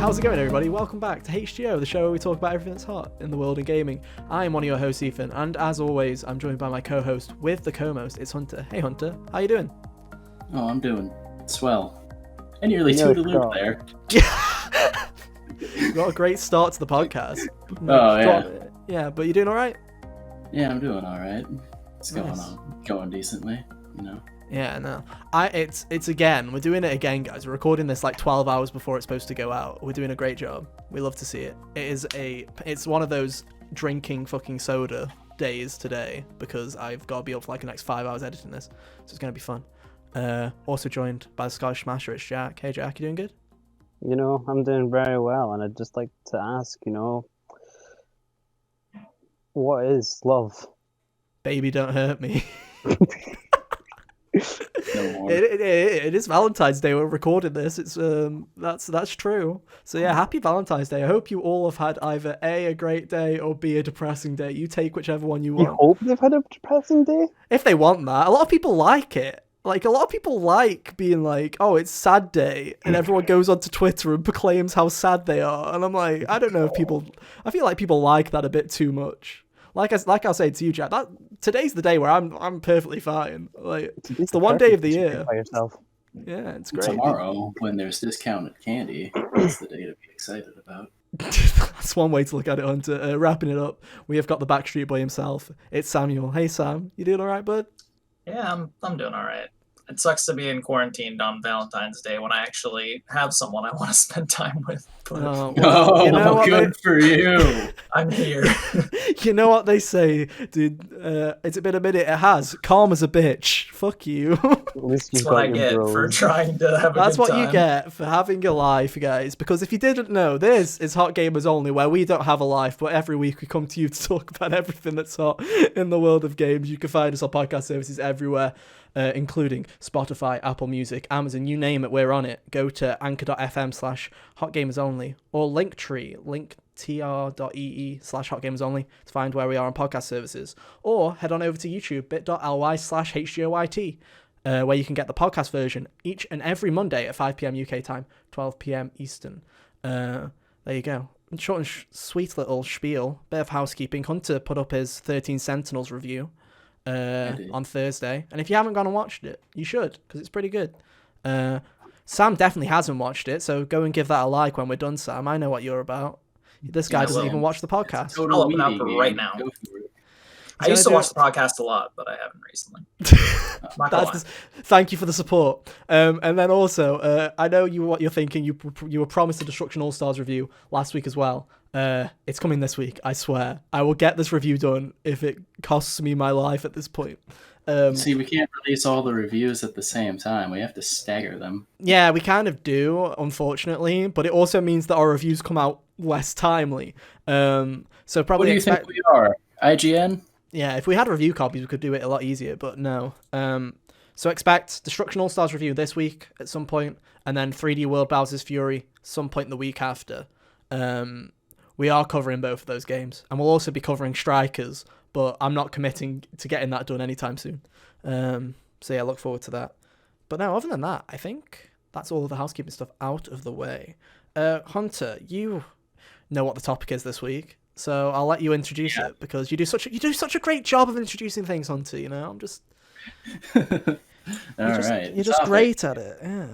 How's it going, everybody? Welcome back to HGO, the show where we talk about everything that's hot in the world of gaming. I'm one of your hosts, Syphon, and as always, I'm joined by my co-host with the co-most. It's Hunter. Hey, Hunter. How you doing? Oh, I'm doing swell. I nearly toot-a-loop there. You got a great start to the podcast. Oh, yeah. Yeah, but you doing all right? Yeah, I'm doing all right. It's Nice. going decently, you know. Yeah, no. It's again, we're doing it again, guys. We're recording this like 12 hours before it's supposed to go out. We're doing a great job. We love to see it. It's one of those drinking fucking soda days today because I've got to be up for like the next 5 hours editing this. So it's going to be fun. Also joined by the Scottish Smasher, it's Jack. Hey Jack, you doing good? You know, I'm doing very well, and I'd just like to ask, what is love? Baby, don't hurt me. No more. It is Valentine's Day. We're recording this. It's that's true. So yeah, happy Valentine's Day. I hope you all have had either A, a great day, or B, a depressing day. You take whichever one you want. You hope they've had a depressing day? If they want that. A lot of people like it. Like, a lot of people like being like, oh, it's sad day, and everyone goes onto Twitter and proclaims how sad they are. And I'm like, I don't know if I feel like people like that a bit too much. Like I'll say to you, Jack, today's the day where I'm perfectly fine. Like, it's the one day of the year. By yourself. Yeah, it's great. Tomorrow, when there's discounted candy, that's the day to be excited about. That's one way to look at it, Hunter. Wrapping it up, we have got the Backstreet Boy himself. It's Samuel. Hey, Sam. You doing all right, bud? Yeah, I'm doing all right. It sucks to be in quarantine on Valentine's Day when I actually have someone I want to spend time with. But You know what good for you. I'm here. You know what they say, dude? It's been a minute. It has. Calm as a bitch. Fuck you. At least you've That's what I got your get bros. for trying to have a That's good what time. you get for having a life, guys. Because if you didn't know, this is Hot Gamers Only, where we don't have a life, but every week we come to you to talk about everything that's hot in the world of games. You can find us on podcast services everywhere, including Spotify, Apple Music, Amazon, you name it, we're on it. Go to anchor.fm/hotgamersonly or Linktree, linktr.ee/hotgamersonly to find where we are on podcast services. Or head on over to YouTube, bit.ly/hgoyt, where you can get the podcast version each and every Monday at 5 p.m. UK time, 12 p.m. Eastern. There you go. Short and sweet little spiel. Bit of housekeeping. Hunter put up his 13 Sentinels review on Thursday, and if you haven't gone and watched it, you should, because it's pretty good. Sam definitely hasn't watched it, so go and give that a like when we're done, Sam. I know what you're about. This guy doesn't even watch the podcast. I'll open up right now. Go for it. I used to watch the podcast a lot, but I haven't recently. Not gonna lie. Thank you for the support. And then also, I know what you're thinking. You were promised a Destruction All Stars review last week as well. It's coming this week, I swear. I will get this review done if it costs me my life at this point. See, we can't release all the reviews at the same time. We have to stagger them. Yeah, we kind of do, unfortunately, but it also means that our reviews come out less timely. So probably What do you think we are? IGN? Yeah, if we had review copies, we could do it a lot easier, but no. So expect Destruction All Stars review this week at some point, and then 3D World Bowser's Fury some point the week after. We are covering both of those games, and we'll also be covering Strikers, but I'm not committing to getting that done anytime soon. So yeah, look forward to that. But no, other than that, I think that's all of the housekeeping stuff out of the way. Hunter, you know what the topic is this week, so I'll let you introduce it, because you do such a great job of introducing things, Hunter. You know, I'm just you're just great at it. Yeah.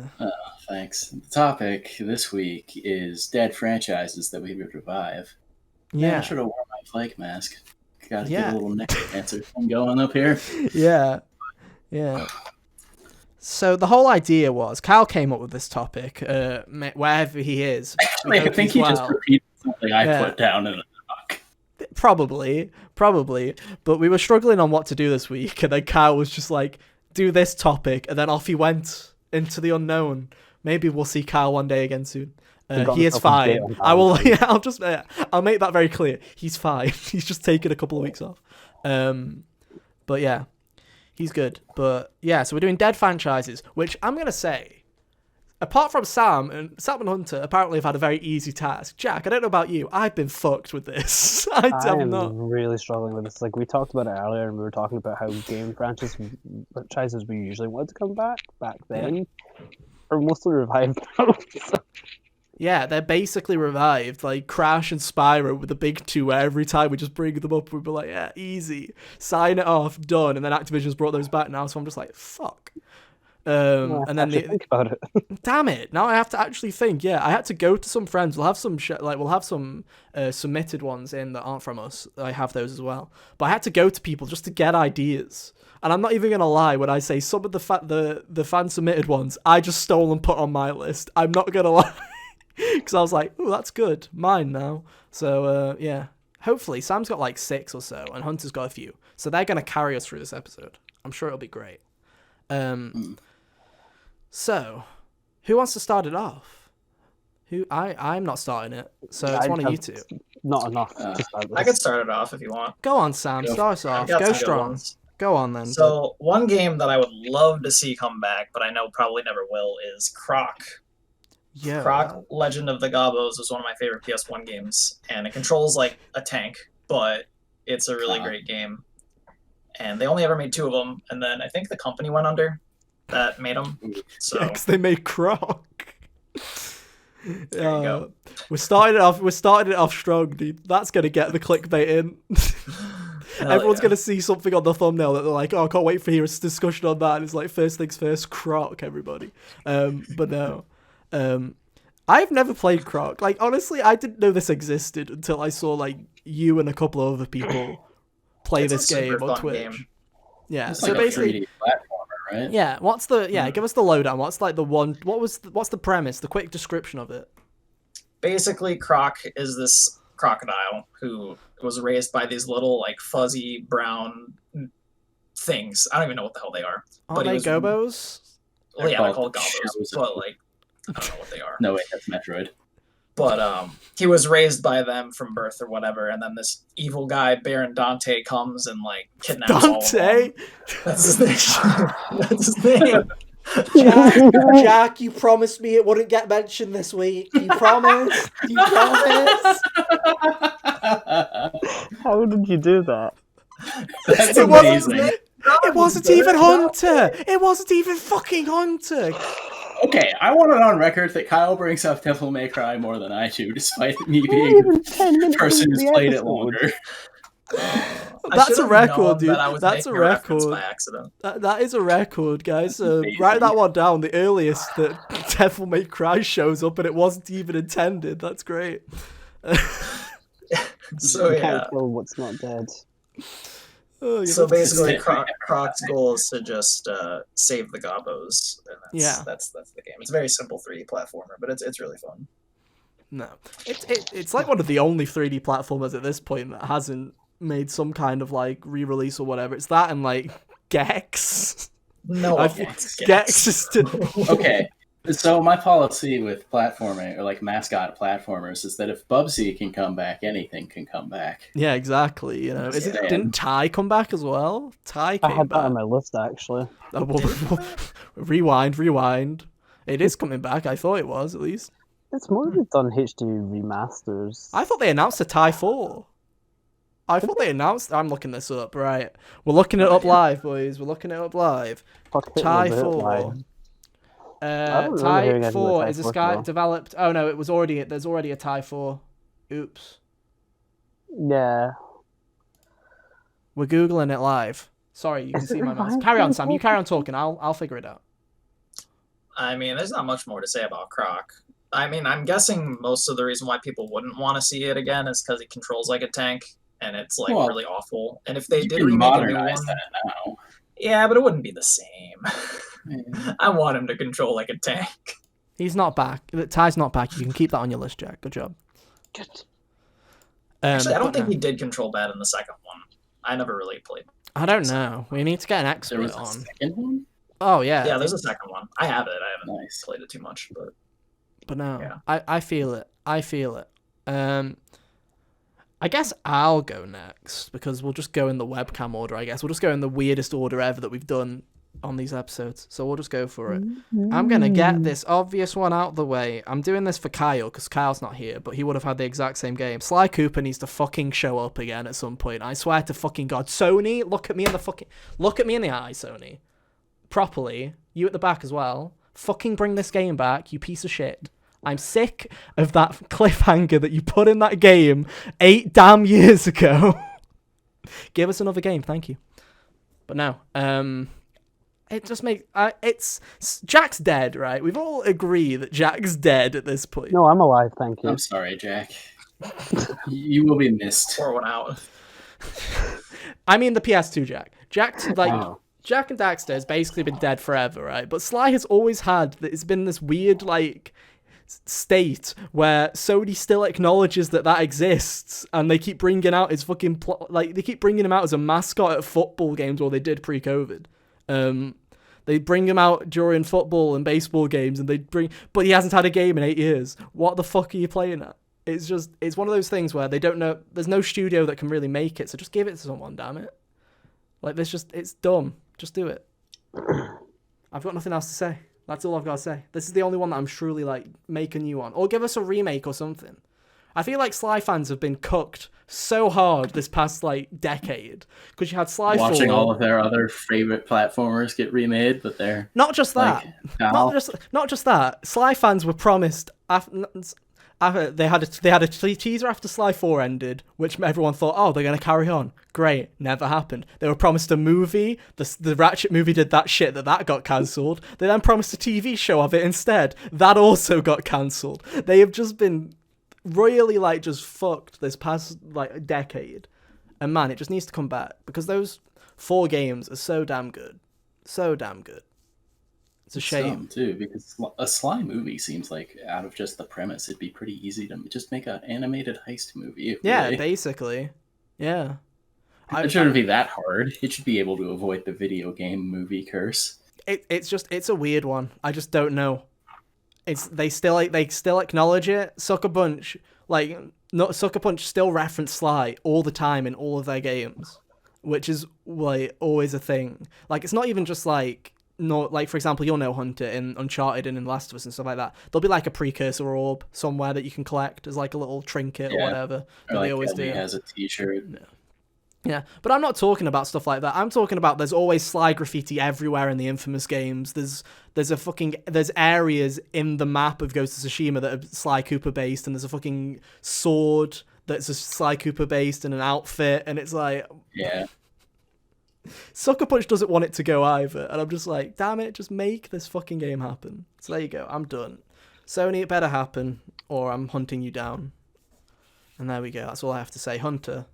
Thanks. The topic this week is dead franchises that we would revive. Yeah. I should have worn my flake mask. Got to get a little neck answer going up here. Yeah. So the whole idea was Kyle came up with this topic, wherever he is. Actually, I think he just repeated something I put down in a doc. Probably. But we were struggling on what to do this week, and then Kyle was just like, do this topic, and then off he went into the unknown. Maybe we'll see Kyle one day again soon. He is fine. I'll make that very clear. He's fine. He's just taken a couple of weeks off. But yeah, he's good. But yeah, so we're doing dead franchises, which I'm gonna say, apart from Sam and Hunter, apparently have had a very easy task. Jack, I don't know about you. I've been fucked with this. I'm really struggling with this. Like, we talked about it earlier, and we were talking about how game franchises we usually wanted to come back then are mostly revived now. Yeah, they're basically revived, like Crash and Spyro with the big two, where every time we just bring them up, we'd be like, yeah, easy, sign it off, done. And then Activision's brought those back now, so I'm just like, fuck. And then think about it. damn it, now I have to actually think. Yeah, I had to go to some friends. We'll have some submitted ones in that aren't from us. I have those as well. But I had to go to people just to get ideas. And I'm not even gonna lie when I say some of the fan submitted ones I just stole and put on my list. I'm not gonna lie. Because I was like, oh, that's good. Mine now. So, yeah. Hopefully, Sam's got like 6 or so, and Hunter's got a few. So they're going to carry us through this episode. I'm sure it'll be great. So, who wants to start it off? I'm not starting it, so it's one of you two. Not enough to start with. I could start it off if you want. Go on, Sam. Start us off. Go strong. Go on, then. So, one game that I would love to see come back, but I know probably never will, is Crok. Yeah. Crok, Legend of the Gobbos is one of my favorite PS1 games, and it controls like a tank, but it's a really great game. And they only ever made 2 of them, and then I think the company went under that made them. So Yeah, 'cause they made Crok. There you go. We're starting it off strong, dude. That's gonna get the clickbait in. Everyone's gonna see something on the thumbnail that they're like, "Oh, I can't wait for here. It's a discussion on that." And it's like, first things first, Crok, everybody. But no. I've never played Crok. Like, honestly, I didn't know this existed until I saw like you and a couple of other people play this game on Twitch. Game. Yeah, it's so like basically, a 3D platformer, right? Yeah, give us the lowdown. What's like what's the premise? The quick description of it. Basically, Crok is this crocodile who was raised by these little like fuzzy brown things. I don't even know what the hell they are. Are they Gobbos? Well, yeah, they're called Gobbos, but like I don't know what they are. No, wait, that's Metroid. But he was raised by them from birth or whatever, and then this evil guy, Baron Dante, comes and like kidnaps all of them. That's his name. That's his name. Jack, you promised me it wouldn't get mentioned this week. You promised. You promised. How did you do that? That's amazing. It wasn't even Hunter. It wasn't even fucking Hunter. Okay, I want it on record that Kyle brings up Devil May Cry more than I do, despite me being the person who's played it longer. That's a record, dude. That's a record. By accident. That is a record, guys. Write that one down. The earliest that Devil May Cry shows up, and it wasn't even intended. That's great. So you can't kill what's not dead. Oh, so basically, Croc's goal is to just save the Gobbos. And that's the game. It's a very simple 3D platformer, but it's really fun. No, it's like one of the only 3D platformers at this point that hasn't made some kind of like re-release or whatever. It's that and like Gex. No, Gex is still okay. So my policy with platforming or like mascot platformers is that if Bubsy can come back, anything can come back. Yeah, exactly. You know, didn't Ty come back as well? Ty came back. I had that on my list actually. Rewind. It is coming back. I thought it was at least. It's more they've done HD remasters. I thought they announced a Ty 4. I thought they announced. I'm looking this up. Right, we're looking it up live, boys. We're looking it up live. Ty 4. Ty 4 is this guy developed? Oh no, there's already a Ty 4. Oops. Yeah. We're googling it live. Sorry, you can see my mouse. Carry on, Sam. You carry on talking. I'll figure it out. I mean, there's not much more to say about Crok. I mean, I'm guessing most of the reason why people wouldn't want to see it again is because it controls like a tank, and it's like really awful. And if they did remake a new one, that now. Yeah, but it wouldn't be the same. I want him to control like a tank. He's not back. Ty's not back. You can keep that on your list, Jack. Good job. Good. Actually, I don't think he did control bad in the second one. I never really played. I don't know. We need to get an expert there was on. A second one? Oh yeah. Yeah, there's a second one. I have it. I haven't played it too much, but no, yeah. I feel it. I guess I'll go next because we'll just go in the webcam order. I guess we'll just go in the weirdest order ever that we've done on these episodes. So we'll just go for it. I'm gonna get this obvious one out the way. I'm doing this for Kyle because Kyle's not here, but he would have had the exact same game. Sly Cooper needs to fucking show up again at some point. I swear to fucking God, Sony, look at me in the eye, Sony. Properly, you at the back as well. Fucking bring this game back, you piece of shit. I'm sick of that cliffhanger that you put in that game 8 damn years ago. Give us another game, thank you. But no, it just makes Jack's dead, right? We've all agreed that Jack's dead at this point. No, I'm alive, thank you. I'm sorry, Jack. You will be missed. Pour one out. I mean the PS2 Jack. Jack's like Oh. Jack and Daxter has basically been dead forever, right? But Sly has always had it's been this weird like state where Sony still acknowledges that exists, and they keep bringing out his fucking they keep bringing him out as a mascot at football games, or they did pre-COVID. They bring him out during football and baseball games, and but he hasn't had a game in 8 years. What the fuck are you playing at? It's one of those things where they don't know. There's no studio that can really make it, so just give it to someone, damn it. Like it's dumb. Just do it. I've got nothing else to say. That's all I've got to say. This is the only one that I'm truly like, make a new one. Or give us a remake or something. I feel like Sly fans have been cooked so hard this past like decade. Because you had Sly watching 4, all of their other favorite platformers get remade, but they're not just that. Not just that. Sly fans were promised after they had a teaser after Sly 4 ended, which everyone thought, oh, they're going to carry on. Great. Never happened. They were promised a movie. The Ratchet movie did that shit that got cancelled. They then promised a TV show of it instead. That also got cancelled. They have just been royally like just fucked this past like decade. And man, it just needs to come back because those 4 games are so damn good. So damn good. It's a shame too, because a Sly movie seems like out of just the premise, it'd be pretty easy to just make an animated heist movie. Yeah, really. Basically. Yeah. It shouldn't be that hard. It should be able to avoid the video game movie curse. It's a weird one. I just don't know. They still acknowledge it. Sucker Punch still reference Sly all the time in all of their games, which is like always a thing. Like it's not even just like. No, like for example, you'll know Hunter in Uncharted and in Last of Us and stuff like that. There'll be like a precursor orb somewhere that you can collect as like a little trinket or whatever. Or like they always Ellie do. has a T-shirt. Yeah, but I'm not talking about stuff like that. I'm talking about there's always Sly graffiti everywhere in the Infamous games. There's areas in the map of Ghost of Tsushima that are Sly Cooper based, and there's a fucking sword that's a Sly Cooper based and an outfit, and it's like Yeah. Sucker Punch doesn't want it to go either, and I'm just like, damn it, just make this fucking game happen. So there you go, I'm done. Sony, it better happen, or I'm hunting you down. And there we go, that's all I have to say. Hunter,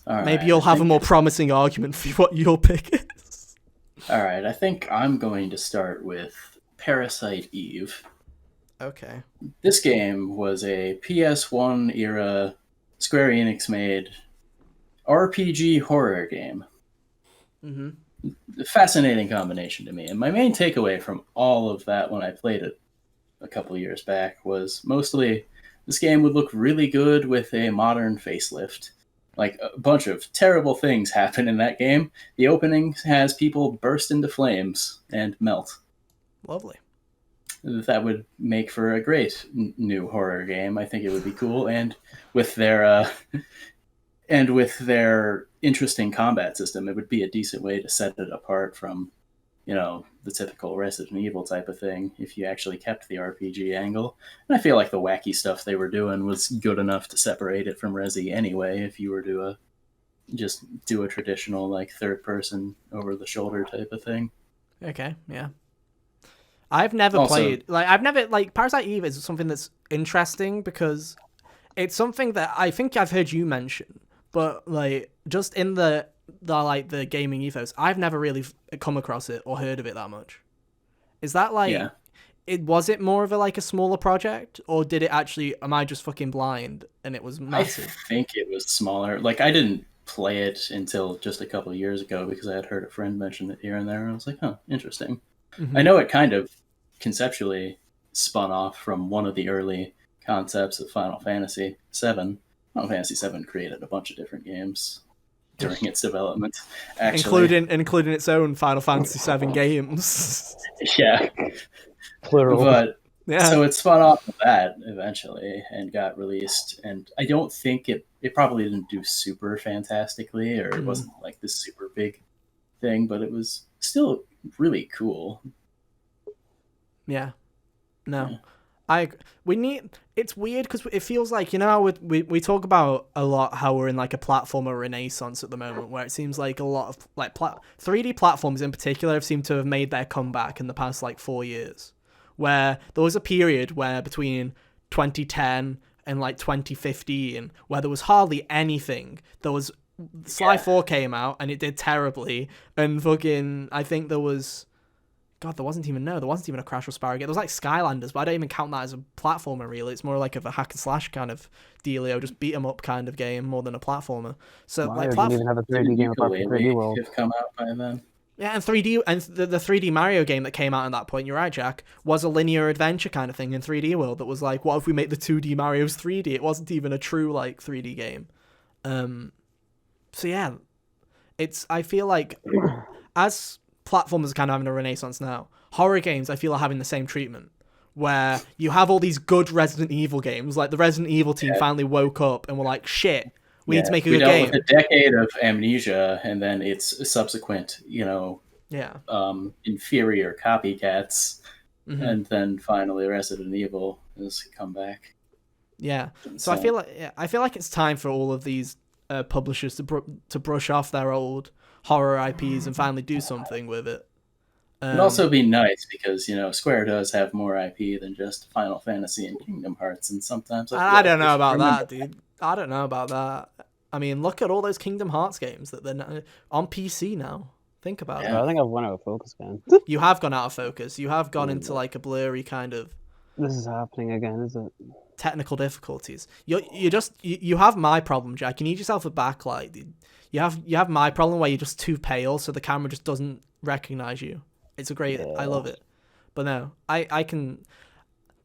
maybe you'll have a more promising argument for what your pick is. Alright, I think I'm going to start with Parasite Eve. Okay. This game was a PS1 era Square Enix made RPG horror game. Fascinating combination to me. And my main takeaway from all of that when I played it a couple years back was mostly this game would look really good with a modern facelift. Like a bunch of terrible things happen in that game. The opening has people burst into flames and melt. Lovely. That would make for a great new horror game. I think it would be cool, and with their interesting combat system, it would be a decent way to set it apart from, the typical Resident Evil type of thing if you actually kept the RPG angle. And I feel like the wacky stuff they were doing was good enough to separate it from Resi anyway if you were to just do a traditional like third person over the shoulder type of thing. Okay, yeah. I've never played Parasite Eve is something that's interesting because it's something that I think I've heard you mention, but like just in the gaming ethos, I've never really come across it or heard of it that much. Is that like was it more of a smaller project, or did it actually, am I just fucking blind and it was massive? I think it was smaller. Like I didn't play it until just a couple of years ago because I had heard a friend mention it here and there, and I was like, huh, interesting. I know it kind of conceptually spun off from one of the early concepts of Final Fantasy VII. Final Fantasy VII created a bunch of different games during its development, actually. Including its own Final Fantasy VII games. Yeah. Plural. But, yeah. So it spun off of that eventually and got released, and I don't think it probably didn't do super fantastically, or it wasn't like this super big thing, but it was still really cool. Yeah. No. We need. It's weird because it feels like, you know how we talk about a lot how we're in like a platformer renaissance at the moment, where it seems like a lot of like 3D platforms in particular have seemed to have made their comeback in the past like 4 years, where there was a period where between 2010 and like 2015 where there was hardly anything. There was Sly 4 came out and it did terribly, and fucking I think there was. God, there wasn't even a Crash or Spyro game. There was like Skylanders, but I don't even count that as a platformer really. It's more like of a hack and slash kind of dealio, just beat 'em up kind of game more than a platformer. So Mario like didn't even have a 3D game apart from 3D World. Have come out by then. yeah, and 3D and the 3D Mario game that came out at that point, you're right, Jack, was a linear adventure kind of thing in 3D World that was like, what if we make the 2D Marios 3D? It wasn't even a true like 3D game. So yeah, I feel like as platformers are kind of having a renaissance now, horror games I feel are having the same treatment, where you have all these good Resident Evil games, like the Resident Evil team finally woke up and were like, shit, we need to make a good game. With a decade of Amnesia and then its subsequent, inferior copycats, and then finally Resident Evil has come back. Yeah, so I feel like it's time for all of these publishers to brush off their old horror IPs and finally do something with it. It'd also be nice because, Square does have more IP than just Final Fantasy and Kingdom Hearts, and sometimes I don't know about that, dude. I don't know about that. I mean, look at all those Kingdom Hearts games that they're on PC now. Think about it. I think I've went out of focus again. You have gone out of focus. You have gone into like a blurry kind of... This is happening again, is it? Technical difficulties. You have my problem, Jack. You need yourself a backlight, dude. You have my problem where you're just too pale, so the camera just doesn't recognize you. It's a great... I love it. But no, I can...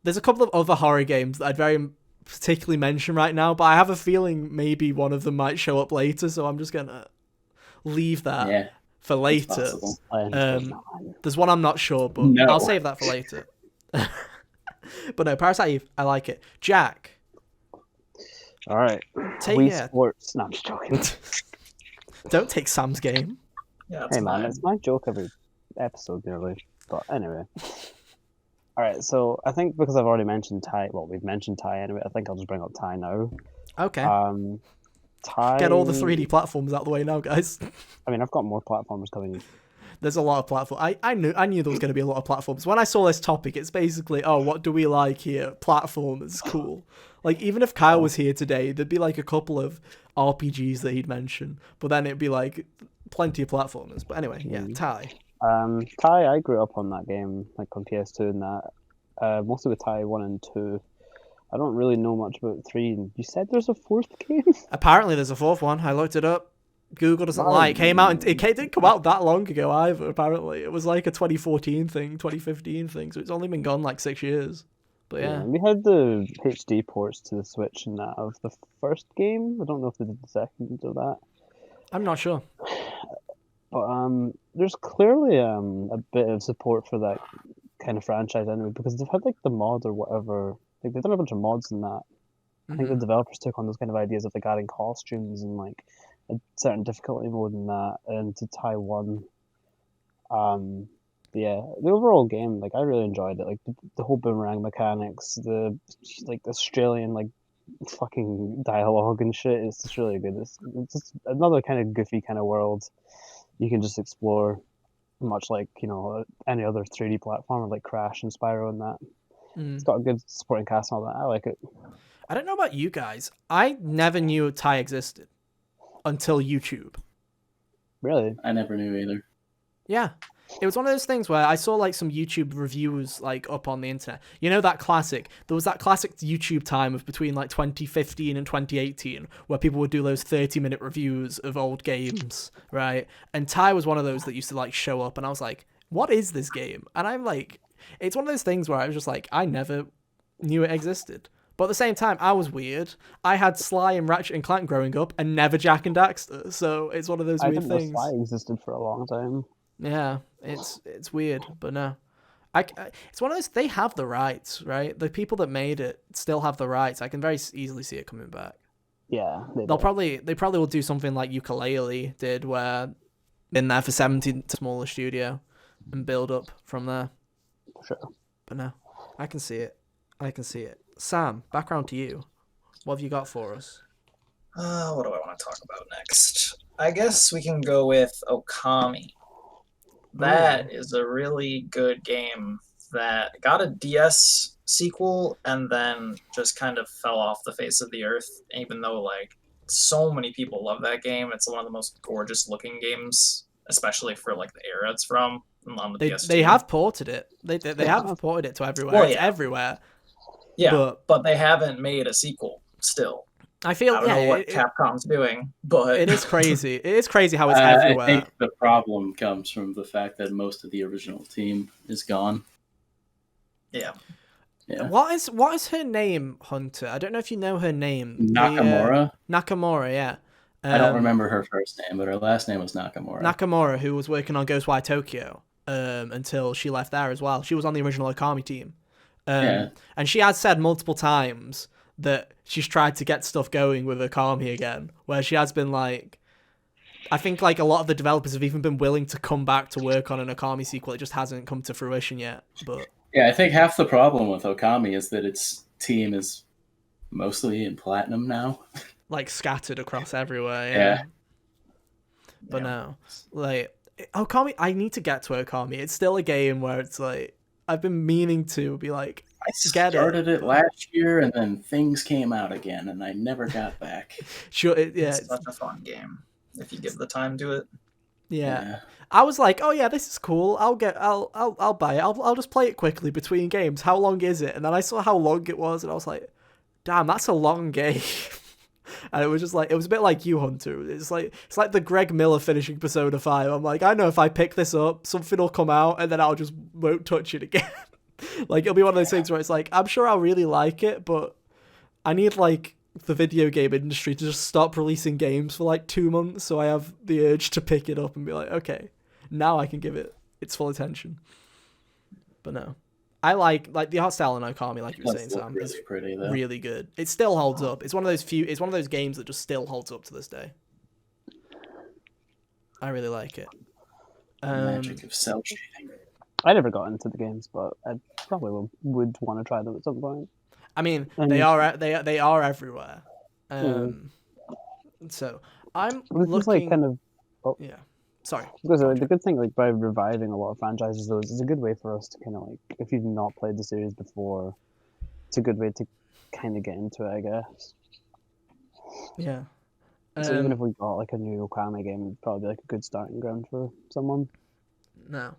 There's a couple of other horror games that I'd very particularly mention right now, but I have a feeling maybe one of them might show up later, so I'm just going to leave that for later. There's one I'm not sure, but I'll save that for later. But no, Parasite Eve, I like it. Jack. All right. Wii Sports. No, I'm just joking. Don't take Sam's game. Yeah, hey man, it's my joke every episode nearly. But anyway. Alright, so I think because I've already mentioned Ty, well, we've mentioned Ty anyway, I think I'll just bring up Ty now. Okay. Ty... Get all the 3D platforms out of the way now, guys. I mean, I've got more platforms coming. There's a lot of platforms. I knew there was going to be a lot of platforms. When I saw this topic, it's basically, what do we like here? Platform is cool. Like, even if Kyle was here today, there'd be like a couple of RPGs that he'd mention, but then it'd be like plenty of platformers. But anyway, Ty. Ty, I grew up on that game, like on PS2 and that. Mostly with Ty 1 and 2. I don't really know much about 3. You said there's a 4th game? Apparently there's a 4th one. I looked it up. Google doesn't lie. It came out. It didn't come out that long ago either. Apparently, it was like a 2014 thing, 2015 thing. So it's only been gone like 6 years. But yeah, we had the HD ports to the Switch and that of the first game. I don't know if they did the second or that. I'm not sure. But there's clearly a bit of support for that kind of franchise anyway, because they've had like the mod or whatever. Like they've done a bunch of mods and that. I think the developers took on those kind of ideas of like adding costumes and like a certain difficulty mode and that into Taiwan. Yeah, the overall game, like I really enjoyed it. Like the whole boomerang mechanics, the like Australian like fucking dialogue and shit. It's just really good. It's just another kind of goofy kind of world you can just explore, much like any other 3D platformer like Crash and Spyro and that. It's got a good supporting cast and all that. I like it. I don't know about you guys. I never knew Ty existed until YouTube. Really? I never knew either. Yeah. It was one of those things where I saw like some YouTube reviews like up on the internet. You know that classic? There was that classic YouTube time of between like 2015 and 2018 where people would do those 30-minute reviews of old games, right? And Ty was one of those that used to like show up and I was like, what is this game? And I'm like, it's one of those things where I was just like, I never knew it existed. But at the same time, I was weird. I had Sly and Ratchet and Clank growing up and never Jack and Daxter. So it's one of those weird things. I didn't know Sly existed for a long time. Yeah, it's weird, but no. It's one of those, they have the rights, right? The people that made it still have the rights. I can very easily see it coming back. Yeah. They probably will do something like Yooka-Laylee did, where in there for 17 to smaller studio and build up from there. Sure. But no, I can see it. I can see it. Sam, background to you. What have you got for us? What do I want to talk about next? I guess we can go with Okami. That is a really good game that got a DS sequel and then just kind of fell off the face of the earth, even though like so many people love that game. It's one of the most gorgeous looking games, especially for like the era it's from on the PS2. They have ported it. They have ported it to everywhere. Well, It's yeah. everywhere. Yeah, but they haven't made a sequel still. I don't know what Capcom's doing, but it is crazy. It is crazy how it's everywhere. I think the problem comes from the fact that most of the original team is gone. Yeah. What is her name, Hunter? I don't know if you know her name. Nakamura? Nakamura, yeah. I don't remember her first name, but her last name was Nakamura. Nakamura, who was working on Ghostwire Tokyo until she left there as well. She was on the original Okami team. And she has said multiple times that she's tried to get stuff going with Okami again, where she has been like, I think like a lot of the developers have even been willing to come back to work on an Okami sequel. It just hasn't come to fruition yet. But yeah, I think half the problem with Okami is that its team is mostly in platinum now. Like scattered across everywhere. Yeah. But no, like Okami, I need to get to Okami. It's still a game where it's like, I've been meaning to be like, I started it last year, and then things came out again, and I never got back. Sure, it's such a fun game if you give the time to it. Yeah. I was like, oh yeah, this is cool. I'll buy it. I'll just play it quickly between games. How long is it? And then I saw how long it was, and I was like, damn, that's a long game. And it was just like, it was a bit like you, Hunter. It's like the Greg Miller finishing Persona 5. I'm like, I know if I pick this up, something will come out, and then I'll just won't touch it again. Like, it'll be one of those things where it's like, I'm sure I'll really like it, but I need, like, the video game industry to just stop releasing games for, like, 2 months so I have the urge to pick it up and be like, okay, now I can give it its full attention. But no. I like the art style in Okami, like you were saying, Sam, is pretty, though. Really good. It still holds up. It's one of those games that just still holds up to this day. I really like it. Magic of cell shading. I never got into the games, but I probably would want to try them at some point. I mean, they are everywhere. So I'm looking. Like kind of. Yeah. Sorry. Because the good thing, like by reviving a lot of franchises, though, is a good way for us to kind of like, if you've not played the series before, it's a good way to kind of get into it, I guess. Yeah. So even if we got like a new Okami game, it'd probably be like a good starting ground for someone. No.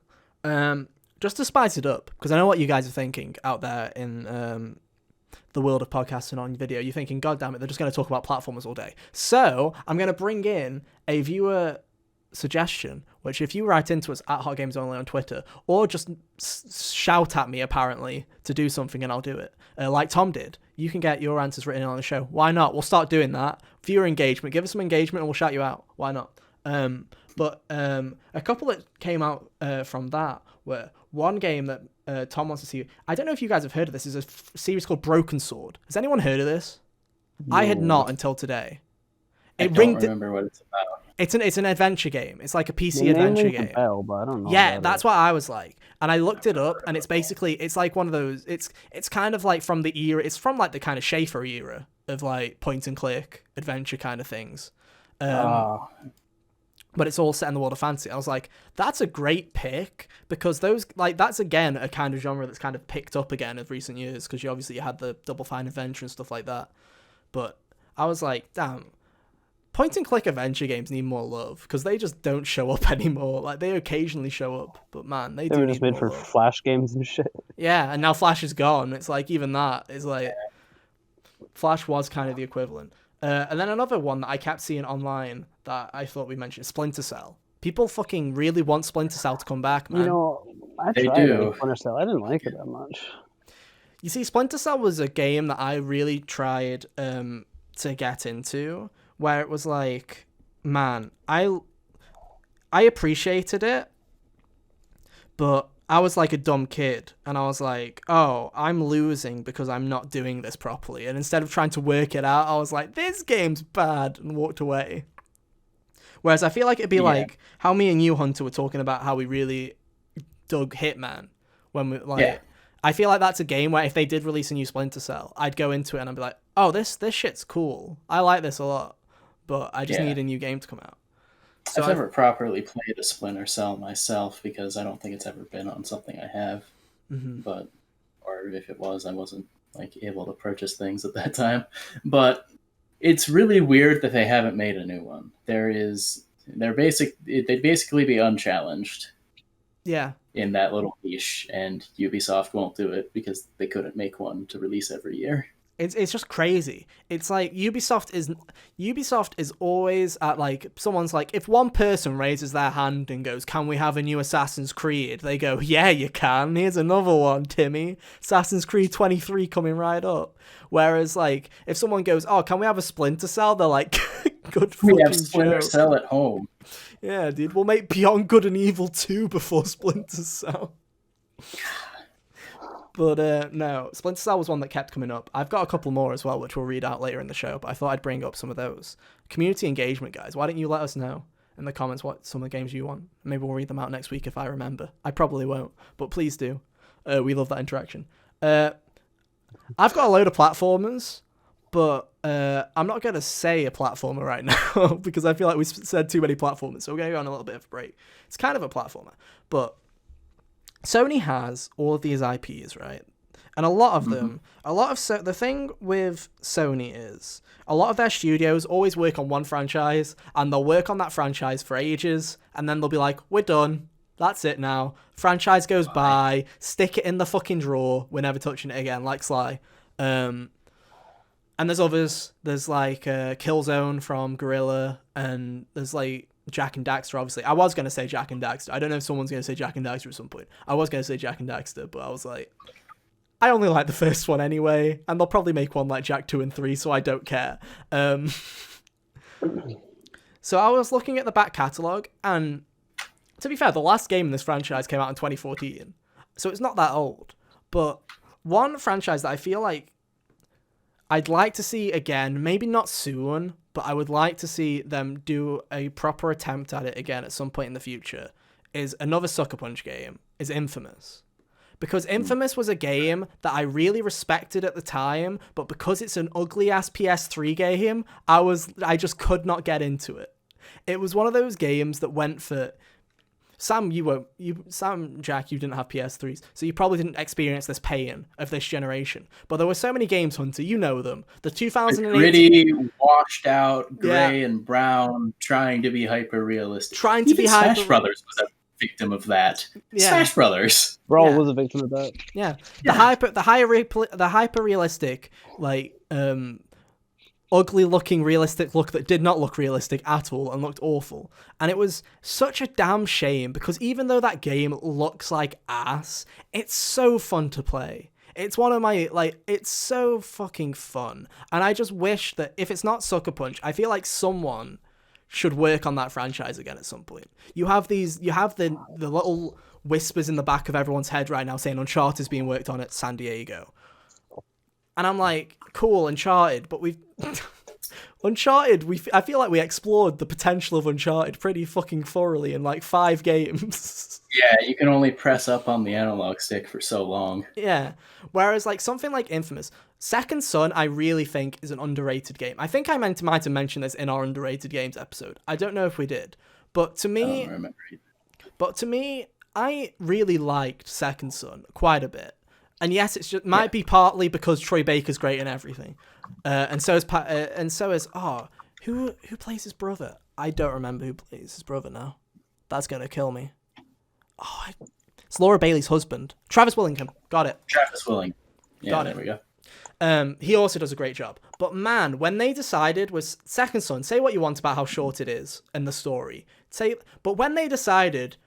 Just to spice it up, because I know what you guys are thinking out there in the world of podcasting on video. You're thinking, God damn it, they're just going to talk about platformers all day. So I'm going to bring in a viewer suggestion, which if you write into us at Hot Games Only on Twitter, or just shout at me apparently to do something and I'll do it, like Tom did, you can get your answers written on the show. Why not? We'll start doing that. Viewer engagement, give us some engagement and we'll shout you out. Why not? But a couple that came out from that were one game that Tom wants to see. I don't know if you guys have heard of this. It's a series called Broken Sword. Has anyone heard of this? No. I had not until today. I don't remember what it's about. It's an adventure game. It's like a PC adventure game. Bell, but I don't know. Yeah, that's what I was like. And I looked it up, and it's like one of those. It's kind of like from the era. It's from like the kind of Schaefer era of like point and click adventure kind of things. But it's all set in the world of fantasy. I was like, that's a great pick, because those, like, that's again a kind of genre that's kind of picked up again in recent years, because you had the Double Fine adventure and stuff like that. But I was like, damn, point and click adventure games need more love, because they just don't show up anymore. Like, they occasionally show up, but man, they were just made for love. Flash games and shit. Yeah, and now Flash is gone. It's like, even that is like, Flash was kind of the equivalent. And then another one that I kept seeing online that I thought we mentioned, Splinter Cell. People fucking really want Splinter Cell to come back, man. You know, I tried Splinter Cell. I didn't like it that much. You see, Splinter Cell was a game that I really tried to get into, where it was like, man, I appreciated it, but I was like a dumb kid, and I was like, oh, I'm losing because I'm not doing this properly. And instead of trying to work it out, I was like, this game's bad, and walked away. Whereas I feel like it'd be like how me and you, Hunter, were talking about how we really dug Hitman when we like, I feel like that's a game where if they did release a new Splinter Cell, I'd go into it and I'd be like, oh, this shit's cool. I like this a lot, but I just need a new game to come out. So I've never properly played a Splinter Cell myself because I don't think it's ever been on something I have. But, or if it was, I wasn't like able to purchase things at that time. But it's really weird that they haven't made a new one. They'd basically be unchallenged. Yeah. In that little niche, and Ubisoft won't do it because they couldn't make one to release every year. It's just crazy. It's like Ubisoft is always at like, someone's like, if one person raises their hand and goes, can we have a new Assassin's Creed? They go, yeah, you can. Here's another one, Timmy. Assassin's Creed 23 coming right up. Whereas like, if someone goes, oh, can we have a Splinter Cell? They're like, good fucking We have Splinter Cell at home. Yeah, dude, we'll make Beyond Good and Evil 2 before Splinter Cell. But no, Splinter Cell was one that kept coming up. I've got a couple more as well, which we'll read out later in the show, but I thought I'd bring up some of those. Community engagement, guys. Why don't you let us know in the comments what some of the games you want? Maybe we'll read them out next week if I remember. I probably won't, but please do. We love that interaction. I've got a load of platformers, but I'm not going to say a platformer right now because I feel like we said too many platformers, so we're going to go on a little bit of a break. It's kind of a platformer, but Sony has all of these IPs, right? And a lot of them, the thing with Sony is a lot of their studios always work on one franchise and they'll work on that franchise for ages and then they'll be like, we're done. That's it now. Franchise goes by, stick it in the fucking drawer. We're never touching it again, like Sly. And there's others. There's like Killzone from Guerrilla, and there's like Jack and Daxter, obviously. I was going to say Jack and Daxter. I don't know if someone's going to say Jack and Daxter at some point. I was going to say Jack and Daxter, but I was like, I only like the first one anyway, and they'll probably make one like Jack 2 and 3, so I don't care. So I was looking at the back catalogue, and to be fair, the last game in this franchise came out in 2014, so it's not that old. But one franchise that I feel like I'd like to see again, maybe not soon, but I would like to see them do a proper attempt at it again at some point in the future, is another Sucker Punch game, is Infamous. Because Infamous was a game that I really respected at the time, but because it's an ugly-ass PS3 game, I just could not get into it. It was one of those games that went for... Jack, you didn't have PS3s, so you probably didn't experience this pain of this generation. But there were so many games, Hunter, you know them. The 2018... Gritty, washed out, gray and brown, trying to be hyper-realistic. Smash Brothers was a victim of that. Yeah. Smash Brothers. Brawl was a victim of that. Yeah. The hyper-realistic, like, ugly-looking realistic look that did not look realistic at all and looked awful. And it was such a damn shame because even though that game looks like ass, it's so fun to play. It's one of my, like, it's so fucking fun. And I just wish that if it's not Sucker Punch, I feel like someone should work on that franchise again at some point. You have the little whispers in the back of everyone's head right now saying Uncharted is being worked on at San Diego. And I'm like, cool, Uncharted, but I feel like we explored the potential of Uncharted pretty fucking thoroughly in like 5 games. Yeah, you can only press up on the analog stick for so long. Yeah. Whereas like something like Infamous, Second Son, I really think is an underrated game. I think I might have mentioned this in our underrated games episode. I don't know if we did. But to me, I really liked Second Son quite a bit. And yes, it's just might be partly because Troy Baker's great and everything, and so is who plays his brother? I don't remember who plays his brother now. That's gonna kill me. It's Laura Bailey's husband, Travis Willingham. Got it. Travis Willingham. Yeah, Got it. There we go. He also does a great job. But man, when they decided was Second Son, say what you want about how short it is and the story. But when they decided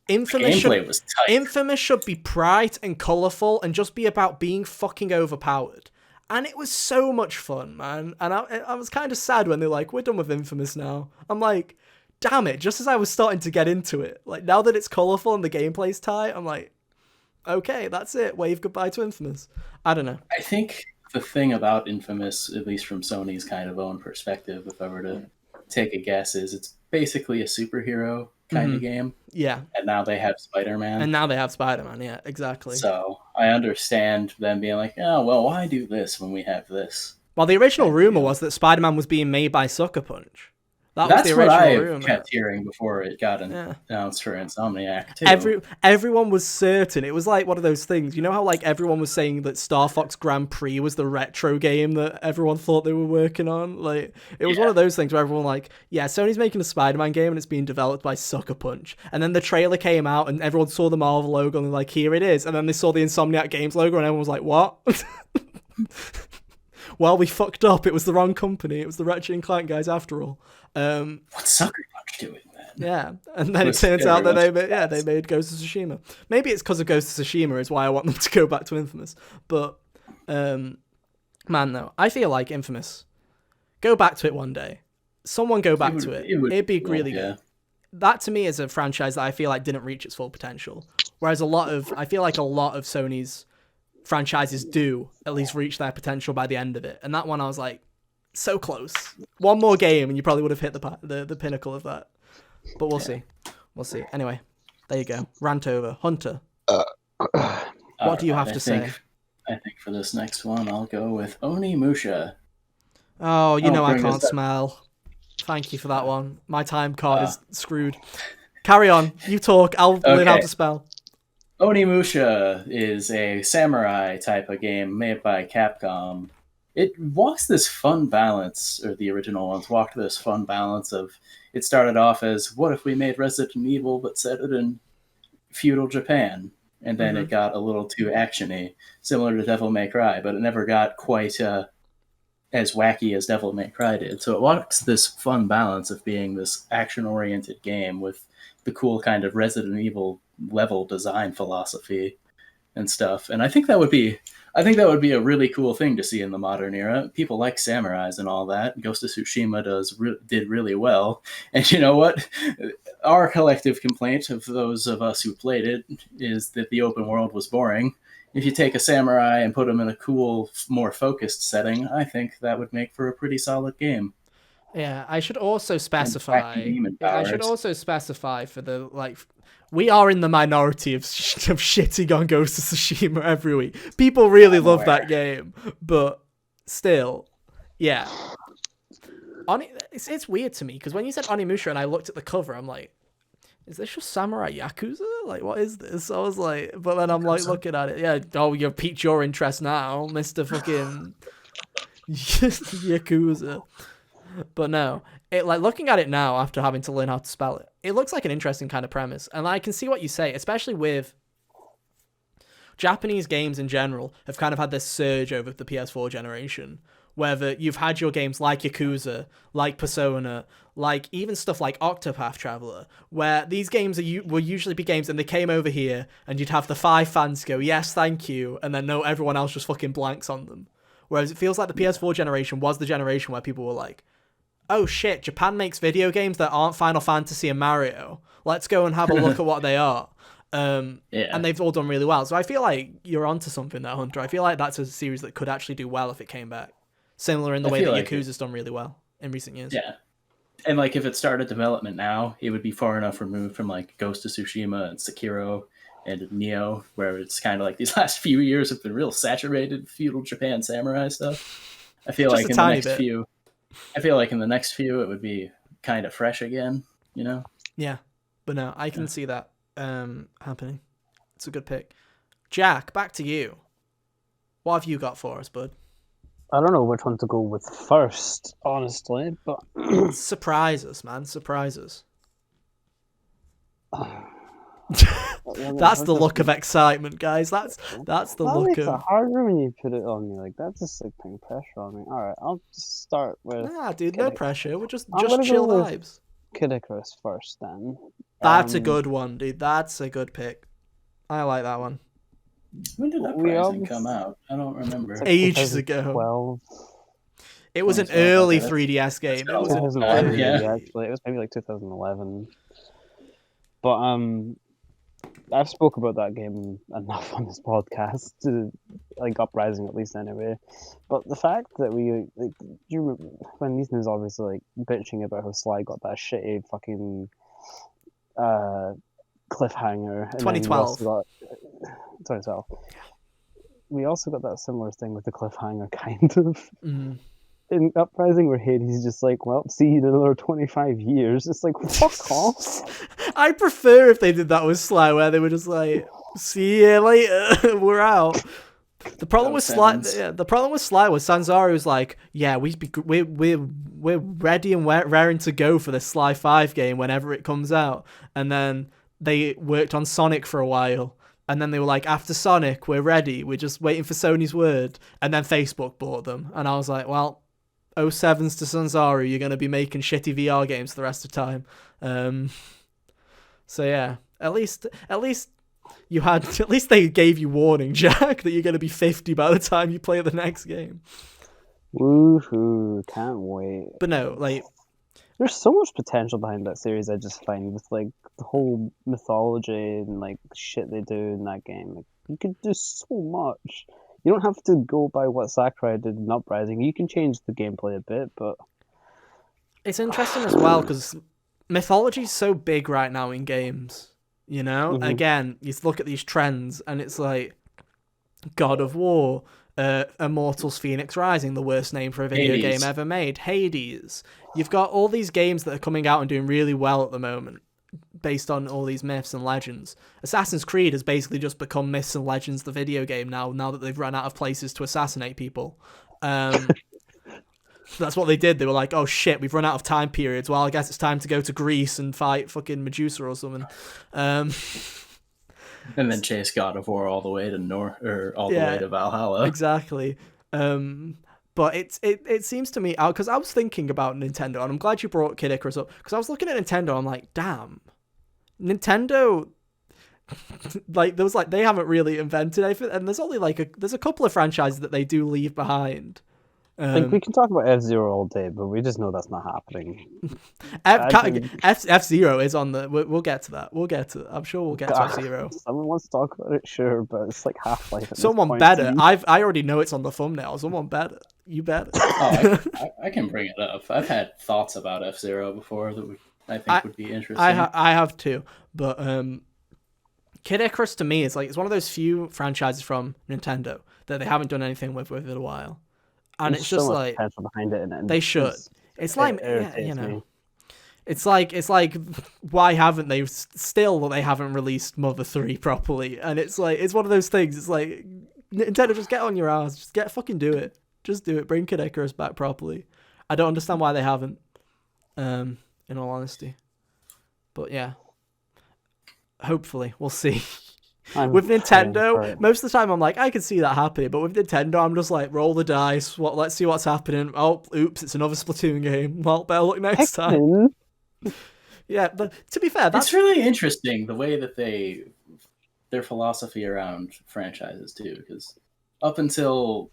Infamous should be bright and colourful and just be about being fucking overpowered. And it was so much fun, man. And I was kind of sad when they're like, we're done with Infamous now. I'm like, damn it, just as I was starting to get into it. Like, now that it's colourful and the gameplay's tight, I'm like, okay, that's it. Wave goodbye to Infamous. I don't know. I think the thing about Infamous, at least from Sony's kind of own perspective, if I were to take a guess, is it's basically a superhero kind of game. Yeah. And now they have Spider-Man. Yeah, exactly. So I understand them being like, oh, well, why do this when we have this? Well, the original rumor was that Spider-Man was being made by Sucker Punch. That's the what original I rumor. kept hearing before it got announced for Insomniac too. Everyone was certain. It was like one of those things. You know how like everyone was saying that Star Fox Grand Prix was the retro game that everyone thought they were working on? Like it was one of those things where everyone like, yeah, Sony's making a Spider-Man game and it's being developed by Sucker Punch. And then the trailer came out and everyone saw the Marvel logo and they're like, here it is. And then they saw the Insomniac Games logo and everyone was like, what? Well, we fucked up. It was the wrong company. It was the Ratchet and Clank guys after all. What's Sucker Punch doing then? Yeah, and then it turns out that they made Ghost of Tsushima. Maybe it's because of Ghost of Tsushima is why I want them to go back to Infamous. But man, though, I feel like Infamous, go back to it one day. Someone go back to it. It'd be really good. That to me is a franchise that I feel like didn't reach its full potential. Whereas I feel like a lot of Sony's franchises do at least reach their potential by the end of it. And that one I was like, so close. One more game and you probably would have hit the pinnacle of that. But we'll see. We'll see. Anyway, there you go. Rant over. Hunter. What do you have to say? I think for this next one, I'll go with Onimusha. Oh, I can't smell. Thank you for that one. My time card is screwed. Carry on. You talk. I'll learn how to spell. Onimusha is a samurai type of game made by Capcom. It walks this fun balance, or the original ones walked this fun balance of, it started off as, what if we made Resident Evil but set it in feudal Japan? And then it got a little too action-y, similar to Devil May Cry, but it never got quite as wacky as Devil May Cry did. So it walks this fun balance of being this action-oriented game with the cool kind of Resident Evil level design philosophy and stuff. And I think that would be a really cool thing to see in the modern era. People like samurais and all that. Ghost of Tsushima did really well. And you know what? Our collective complaint of those of us who played it is that the open world was boring. If you take a samurai and put them in a cool, more focused setting, I think that would make for a pretty solid game. Yeah, I should also specify for the, like, we are in the minority of shitting on Ghost of Tsushima every week. People really love that game, but still, yeah. It's weird to me, because when you said Onimusha and I looked at the cover, I'm like, is this just Samurai Yakuza? Like, what is this? I was like, but then I'm like looking at it. Yeah, you've piqued your interest now, Mr. fucking Yakuza. But no, looking at it now after having to learn how to spell it, it looks like an interesting kind of premise. And I can see what you say, especially with Japanese games in general have kind of had this surge over the PS4 generation, whether you've had your games like Yakuza, like Persona, like even stuff like Octopath Traveler, where these games will usually be games and they came over here and you'd have the 5 fans go, yes, thank you, and then no, everyone else just fucking blanks on them. Whereas it feels like the PS4 generation was the generation where people were like, oh shit, Japan makes video games that aren't Final Fantasy and Mario. Let's go and have a look at what they are. And they've all done really well. So I feel like you're onto something there, Hunter. I feel like that's a series that could actually do well if it came back. Similar in the way that Yakuza's done really well in recent years. Yeah. And like if it started development now, it would be far enough removed from like Ghost of Tsushima and Sekiro and Nioh, where it's kind of like these last few years have been real saturated feudal Japan samurai stuff. I feel like in the next few it would be kind of fresh again, you know? Yeah. But no, I can see that happening. It's a good pick. Jack, back to you. What have you got for us, bud? I don't know which one to go with first, honestly, but surprise us, man. Surprise us. That's the look of excitement, guys. That's the look of. It's harder when you put it on me. Like that's just like putting pressure on me. All right, I'll just start with. Nah, dude, no pressure. We're just chill vibes. Kid Icarus first, then. That's a good one, dude. That's a good pick. I like that one. When did Uprising come out? I don't remember. Ages ago. It was an early 3DS game. It was 2011, actually. It was maybe like 2011. But I've spoke about that game enough on this podcast to like Uprising at least anyway. But the fact that we like, you remember when Ethan was obviously like bitching about how Sly got that shitty fucking cliffhanger. 2012. 2012. we also got that similar thing with the cliffhanger, kind of. Mm. In Uprising, where Hades just like, well, see you in another 25 years. It's like, fuck off. I prefer if they did that with Sly, where they were just like, see you later, we're out. The problem with Sly, the problem with Sly was Sanzari was like, yeah, we're ready and raring to go for this Sly 5 game whenever it comes out. And then they worked on Sonic for a while. And then they were like, after Sonic, we're ready. We're just waiting for Sony's word. And then Facebook bought them. And I was like, well, 07s to Sanzari, you're going to be making shitty VR games for the rest of the time. So yeah, at least they gave you warning, Jack, that you're going to be 50 by the time you play the next game. Woohoo, can't wait. But no, like, there's so much potential behind that series, I just find, with like the whole mythology and like shit they do in that game. Like, you could do so much. You don't have to go by what Sakurai did in Uprising. You can change the gameplay a bit, but it's interesting as well because mythology's so big right now in games. You know, again, you look at these trends, and it's like God of War, Immortals: Phoenix Rising, the worst name for a video game ever made. Hades. You've got all these games that are coming out and doing really well at the moment, based on all these myths and legends. Assassin's Creed has basically just become Myths and Legends, the video game now that they've run out of places to assassinate people. That's what they did. They were like, oh shit, we've run out of time periods. Well, I guess it's time to go to Greece and fight fucking Medusa or something. And then chase God of War all the way to the way to Valhalla. Exactly. But it seems to me, because I was thinking about Nintendo, and I'm glad you brought Kid Icarus up, because I was looking at Nintendo, I'm like, damn, Nintendo, like, there was like, they haven't really invented anything, and there's only like there's a couple of franchises that they do leave behind. Like, we can talk about F-Zero all day, but we just know that's not happening. F-Zero is on the... We'll get to that. I'm sure we'll get to F-Zero. Someone wants to talk about it, sure, but it's like Half-Life. Someone better. I already know it's on the thumbnail. Someone better. You better. Oh, I can bring it up. I've had thoughts about F-Zero before that I think would be interesting. I have too, but Kid Icarus to me is like, it's one of those few franchises from Nintendo that they haven't done anything with in a while. And it's just like behind it, and they should. It's like, you know, it's like why haven't they they haven't released Mother 3 properly? And it's like, it's one of those things. It's like, Nintendo, just get on your ass, just fucking do it. Just do it. Bring Kid Icarus back properly. I don't understand why they haven't. In all honesty, but yeah, hopefully we'll see. With Nintendo, most of the time I'm like, I can see that happening, but with Nintendo, I'm just like, roll the dice. Let's see what's happening. Oh, oops, it's another Splatoon game. Well, better look next time. Yeah, but to be fair, that's really interesting the way that their philosophy around franchises too, because up until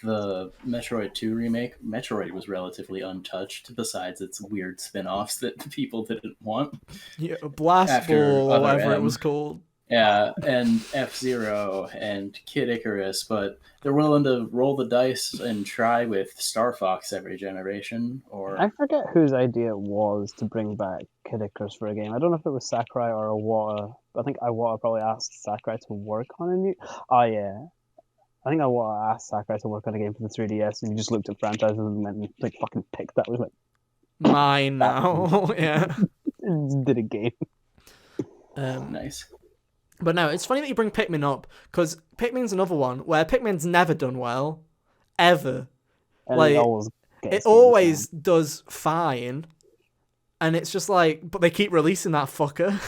the Metroid 2 remake, Metroid was relatively untouched, besides its weird spin-offs that people didn't want. Yeah, Blast Ball, or whatever it was called. Yeah, and F-Zero and Kid Icarus, but they're willing to roll the dice and try with Star Fox every generation. Or I forget whose idea it was to bring back Kid Icarus for a game. I don't know if it was Sakurai or Iwata. I think Iwata probably asked Sakurai to work on a new... Oh, yeah. I think Iwata asked Sakurai to work on a game for the 3DS, and he just looked at franchises and then like fucking picked that. Was like, mine now. Yeah. Did a game. Nice. But no, it's funny that you bring Pikmin up, because Pikmin's another one where Pikmin's never done well, ever. And like, it always does fine, and it's just like, but they keep releasing that fucker.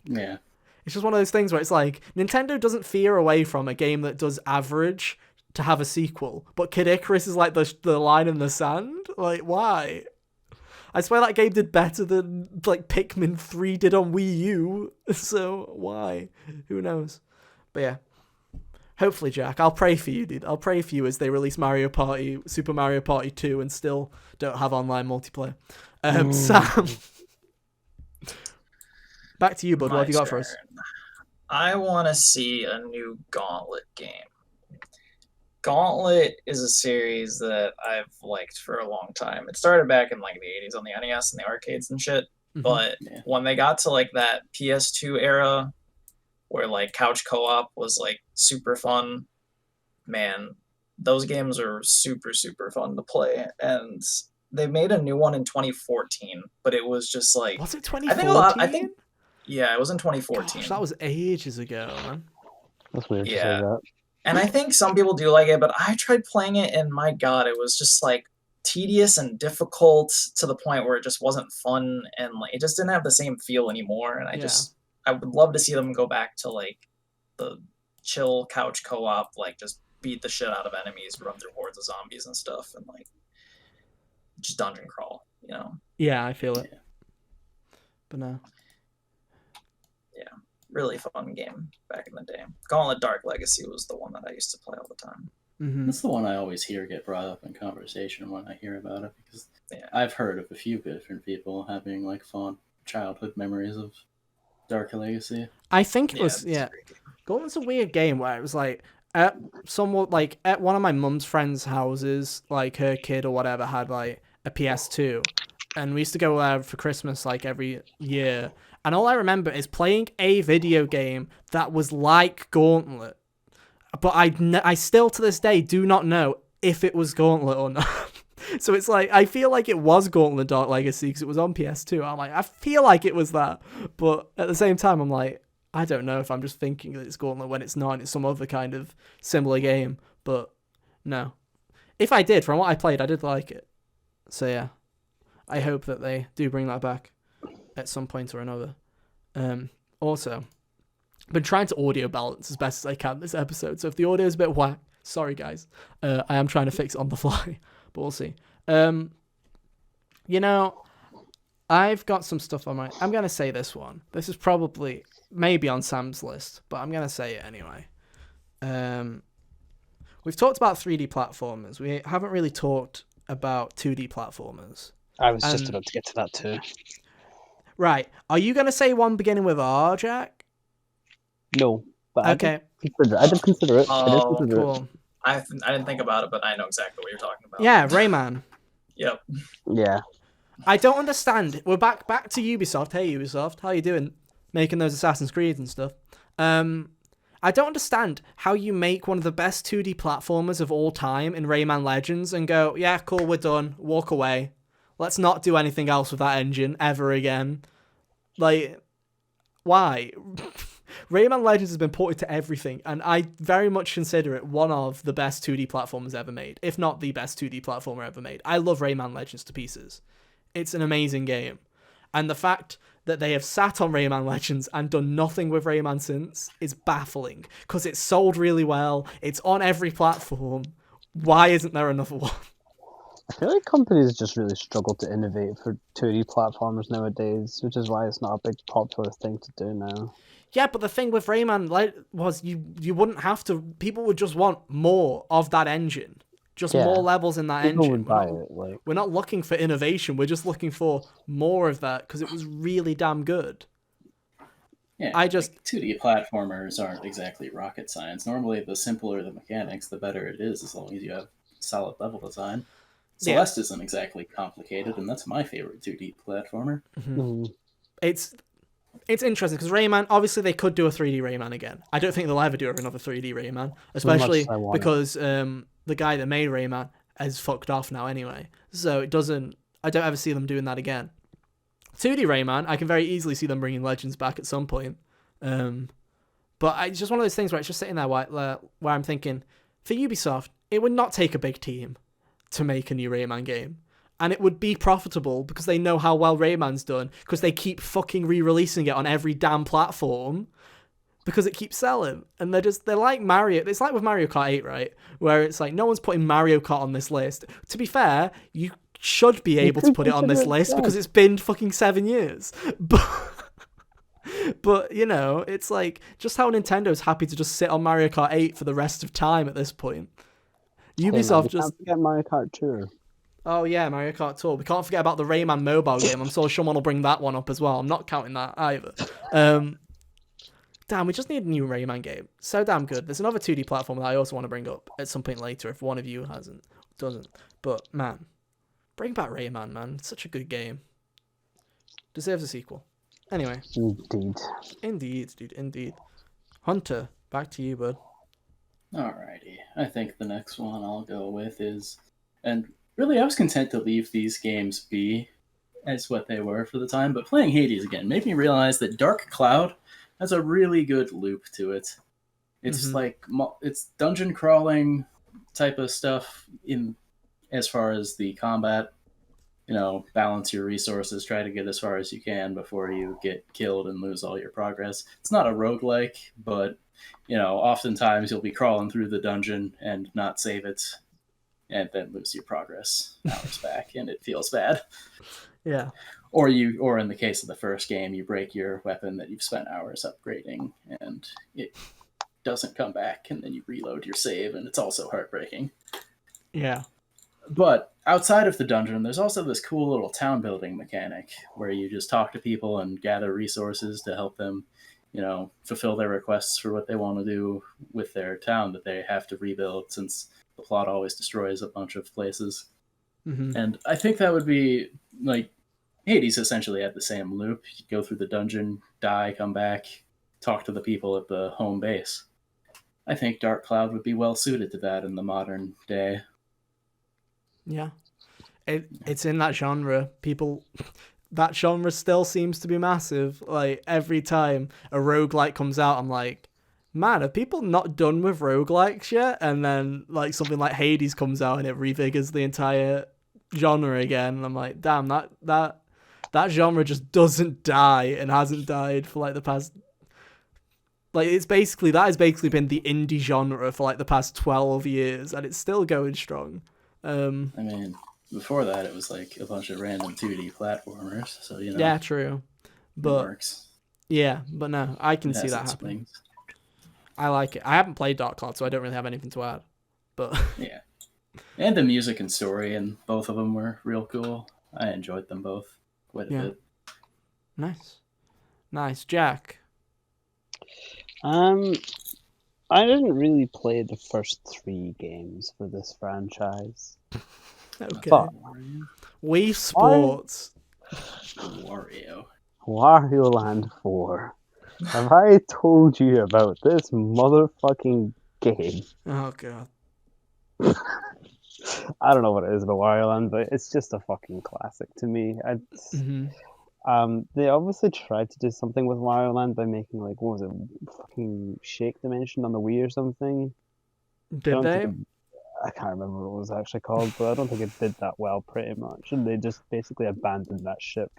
Yeah. It's just one of those things where it's like, Nintendo doesn't veer away from a game that does average to have a sequel, but Kid Icarus is like the line in the sand? Like, why? I swear that game did better than like Pikmin 3 did on Wii U. So why? Who knows? But yeah. Hopefully, Jack, I'll pray for you, dude. I'll pray for you as they release Super Mario Party 2 and still don't have online multiplayer. Sam. Back to you, bud. What have you got for us? I want to see a new Gauntlet game. Gauntlet is a series that I've liked for a long time. It started back in like the 80s on the NES and the arcades and shit. But when they got to like that PS2 era, where like couch co-op was like super fun. Man, those games are super super fun to play, and they made a new one in 2014, but it was just like Was it I think a lot. 2014? I think yeah, it was in 2014. Gosh, that was ages ago, man. That's weird to say Yeah. that. And I think some people do like it, but I tried playing it, and my god, it was just like tedious and difficult to the point where it just wasn't fun, and like it just didn't have the same feel anymore. And I would love to see them go back to like the chill couch co-op, like just beat the shit out of enemies, run through hordes of zombies and stuff, and like just dungeon crawl, you know? Yeah, I feel it. Yeah. But no. Yeah, really fun game back in the day. Gauntlet Dark Legacy was the one that I used to play all the time. Mm-hmm. That's the one I always hear get brought up in conversation when I hear about it, because I've heard of a few different people having like fond childhood memories of Dark Legacy. I think it was Gauntlet's a weird game where it was like at one of my mum's friends' houses, like her kid or whatever had like a PS2, and we used to go there for Christmas like every year. And all I remember is playing a video game that was like Gauntlet, but I still to this day do not know if it was Gauntlet or not. So it's like I feel like it was Gauntlet Dark Legacy because it was on PS2. I'm like I feel like it was that, but at the same time I'm like I don't know if I'm just thinking that it's Gauntlet when it's not, and it's some other kind of similar game. But no, if I did, from what I played, I did like it. So yeah, I hope that they do bring that back at some point or another. Also, I've been trying to audio balance as best as I can this episode, so if the audio is a bit whack, sorry guys. I am trying to fix it on the fly, but we'll see. You know, I've got some stuff on my... I'm going to say this one. This is probably maybe on Sam's list, but I'm going to say it anyway. We've talked about 3D platformers. We haven't really talked about 2D platformers. I was just about to get to that too. Right. Are you going to say one beginning with R, Jack? No. But okay. I did consider it. Oh, cool. I didn't think about it, but I know exactly what you're talking about. Yeah, Rayman. Yep. Yeah. I don't understand. We're back to Ubisoft. Hey, Ubisoft. How you doing? Making those Assassin's Creed and stuff. I don't understand how you make one of the best 2D platformers of all time in Rayman Legends and go, yeah, cool, we're done. Walk away. Let's not do anything else with that engine ever again. Like, why? Rayman Legends has been ported to everything, and I very much consider it one of the best 2D platformers ever made, if not the best 2D platformer ever made. I love Rayman Legends to pieces. It's an amazing game. And the fact that they have sat on Rayman Legends and done nothing with Rayman since is baffling, because it's sold really well, it's on every platform. Why isn't there another one? I feel like companies just really struggle to innovate for 2D platformers nowadays, which is why it's not a big popular thing to do now. Yeah, but the thing with Rayman was you wouldn't have to... People would just want more of that engine. Just more levels in that People engine. Would buy it, like... We're not looking for innovation. We're just looking for more of that because it was really damn good. Yeah, like 2D platformers aren't exactly rocket science. Normally, the simpler the mechanics, the better it is, as long as you have solid level design. Celeste isn't exactly complicated, and that's my favorite 2D platformer. Mm-hmm. It's interesting because Rayman, obviously they could do a 3D Rayman again. I don't think they'll ever do another 3D Rayman, especially because the guy that made Rayman has fucked off now anyway. So I don't ever see them doing that again. 2D Rayman, I can very easily see them bringing Legends back at some point. But it's just one of those things where it's just sitting there where I'm thinking, for Ubisoft, it would not take a big team to make a new Rayman game. And it would be profitable because they know how well Rayman's done, because they keep fucking re-releasing it on every damn platform because it keeps selling. And they're like Mario. It's like with Mario Kart 8, right? Where it's like, no one's putting Mario Kart on this list. To be fair, you should be able to put it on this list because it's been fucking 7 years. But you know, it's like just how Nintendo's happy to just sit on Mario Kart 8 for the rest of time at this point. Ubisoft just... Can't forget Mario Kart Tour. Oh yeah, Mario Kart Tour. We can't forget about the Rayman mobile game. I'm sure someone will bring that one up as well. I'm not counting that either. Damn, we just need a new Rayman game. So damn good. There's another 2D platform that I also want to bring up at some point later if one of you doesn't. But man, bring back Rayman, man. It's such a good game. Deserves a sequel. Anyway. Indeed, dude. Indeed. Hunter, back to you, bud. Alrighty. I think the next one I'll go with is, and really I was content to leave these games be as what they were for the time, but playing Hades again made me realize that Dark Cloud has a really good loop to it. It's like it's dungeon crawling type of stuff in as far as the combat. Balance your resources, try to get as far as you can before you get killed and lose all your progress. It's not a roguelike, but oftentimes you'll be crawling through the dungeon and not save it and then lose your progress hours back, and it feels bad. Yeah. Or in the case of the first game, you break your weapon that you've spent hours upgrading and it doesn't come back, and then you reload your save, and it's also heartbreaking. Yeah. But outside of the dungeon, there's also this cool little town building mechanic where you just talk to people and gather resources to help them, fulfill their requests for what they want to do with their town that they have to rebuild, since the plot always destroys a bunch of places. And I think that would be like Hades essentially had the same loop. You go through the dungeon, die, come back, talk to the people at the home base. I think Dark Cloud would be well suited to that in the modern day. Yeah. It's in that genre. That genre still seems to be massive. Like, every time a roguelike comes out, I'm like, man, are people not done with roguelikes yet? And then, like, something like Hades comes out and it revigors the entire genre again. And I'm like, damn, that genre just doesn't die and hasn't died for, like, the past... Like, that has basically been the indie genre for, like, the past 12 years, and it's still going strong. I mean, before that, it was like a bunch of random 2D platformers, so Yeah, true, but it works. Yeah, but no, I can see that happening. I like it. I haven't played Dark Cloud, so I don't really have anything to add. But yeah, and the music and story and both of them were real cool. I enjoyed them both quite a bit. Nice, Jack. I didn't really play the first 3 games for this franchise. Okay. But Wii Sports. Wario Land 4. Have I told you about this motherfucking game? Oh, God. I don't know what it is about Wario Land, but it's just a fucking classic to me. They obviously tried to do something with Wario Land by making, like, what was it, fucking Shake Dimension on the Wii or something? Did they? I can't remember what it was actually called, but I don't think it did that well, pretty much. And they just basically abandoned that ship.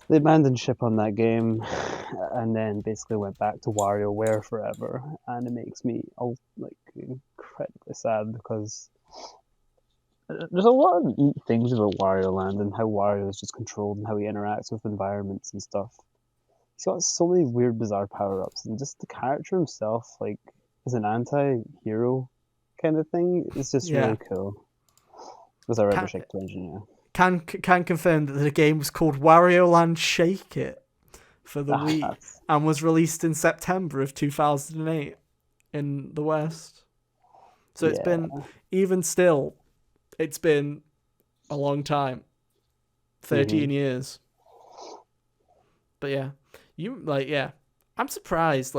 They abandoned ship on that game, and then basically went back to WarioWare forever. And it makes me incredibly sad, because there's a lot of neat things about Wario Land and how Wario is just controlled and how he interacts with environments and stuff. He's got so many weird, bizarre power-ups, and just the character himself, like, as an anti-hero kind of thing, is just really cool. Because I read the Shake Dimension, Can confirm that the game was called Wario Land Shake It for the Wii and was released in September of 2008 in the West. So it's been, even still, it's been a long time. 13 years. But yeah. I'm surprised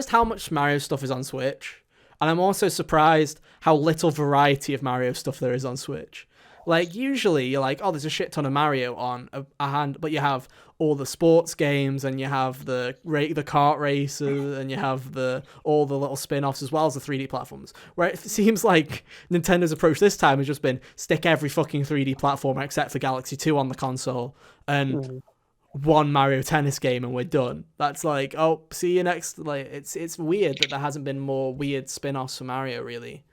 how much Mario stuff is on Switch. And I'm also surprised how little variety of Mario stuff there is on Switch. Like, usually you're like, oh, there's a shit ton of Mario on a hand, but you have all the sports games, and you have the kart races, and you have all the little spin-offs, as well as the 3D platforms. Where it seems like Nintendo's approach this time has just been stick every fucking 3D platform except for Galaxy 2 on the console, and one Mario Tennis game, and we're done. That's like, oh, see you next. Like, it's weird that there hasn't been more weird spin-offs for Mario, really.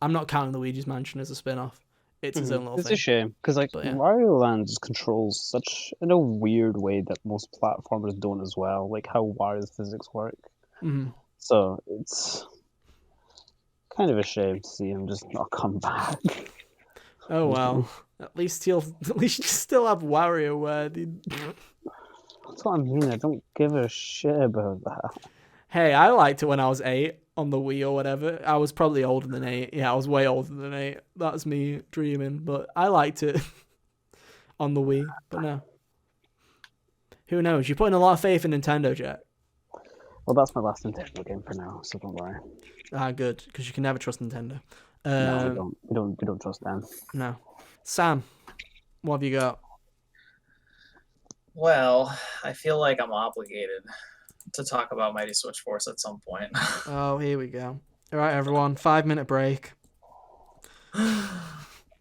I'm not counting Luigi's Mansion as a spin-off. It's his own little thing. It's a shame, because Wario Land just controls such in a weird way that most platformers don't as well, like how Wario's physics work. So it's kind of a shame to see him just not come back. Oh well, at least you still have WarioWare. That's what I mean. I don't give a shit about that. Hey, I liked it when I was 8 on the Wii or whatever. I was probably older than 8. Yeah, I was way older than 8. That's me dreaming, but I liked it on the Wii. But no. Who knows? You're putting a lot of faith in Nintendo, Jack. Well, that's my last Nintendo game for now, so don't worry. Ah, good, because you can never trust Nintendo. No, we don't trust them. No. Sam, what have you got? Well, I feel like I'm obligated to talk about Mighty Switch Force at some point. Oh, here we go. All right, everyone, 5-minute break. No,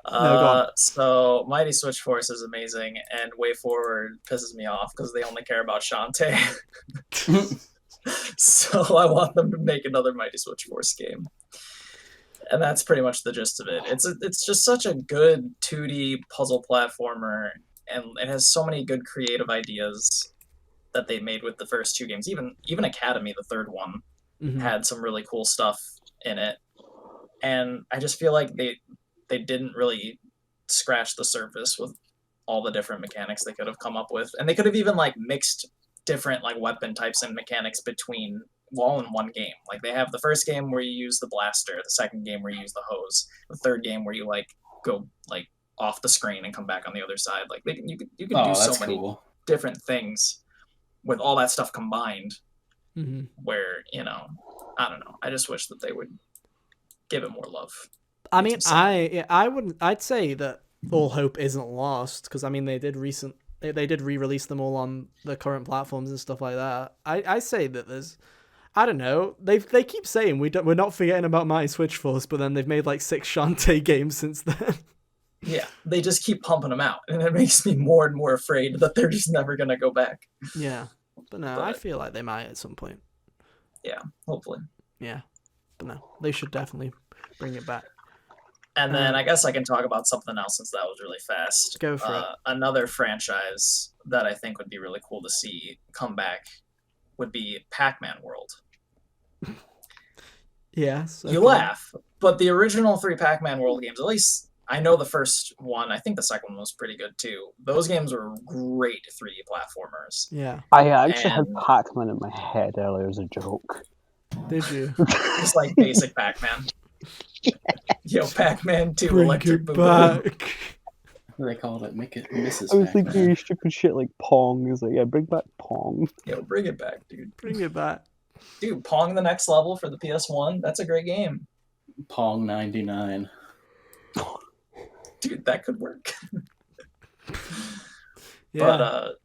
go on. So Mighty Switch Force is amazing, and Way Forward pisses me off because they only care about Shantae. So I want them to make another Mighty Switch Force game. And that's pretty much the gist of it. It's just such a good 2D puzzle platformer, and it has so many good creative ideas that they made with the first two games. Even Academy, the third one, had some really cool stuff in it. And I just feel like they didn't really scratch the surface with all the different mechanics they could have come up with. And they could have even like mixed different like weapon types and mechanics between all in one game. Like they have the first game where you use the blaster, the second game where you use the hose, the third game where you like go like off the screen and come back on the other side. Like you could do so many different things with all that stuff combined. Where, you know, I don't know. I just wish that they would give it more love. I mean, I'd say that all hope isn't lost, because I mean they did re-release them all on the current platforms and stuff like that. I say that there's, I don't know, they keep saying we're not forgetting about Mighty Switch Force, but then they've made like 6 Shantae games since then. Yeah, they just keep pumping them out, and it makes me more and more afraid that they're just never gonna go back. Yeah, but no, I feel like they might at some point. Yeah, hopefully. Yeah, but no, they should definitely bring it back. And then I guess I can talk about something else since that was really fast. Go for it. Another franchise that I think would be really cool to see come back would be Pac Man World. Yes. Okay. You laugh, but the original 3 Pac Man World games, at least I know the first one, I think the second one was pretty good too. Those games were great 3D platformers. Yeah. I actually had Pac Man in my head earlier as a joke. Did you? Just like basic Pac Man. Yo, Pac Man 2 Bring Electric it Boogaloo. back. They called it Mrs. I was Pac-Man. thinking stupid shit like Pong. It's like, yeah, bring back Pong. Yo, bring it back, dude. Bring it back. Dude, Pong the Next Level for the PS1, that's a great game. Pong 99. Dude, that could work. Yeah. But,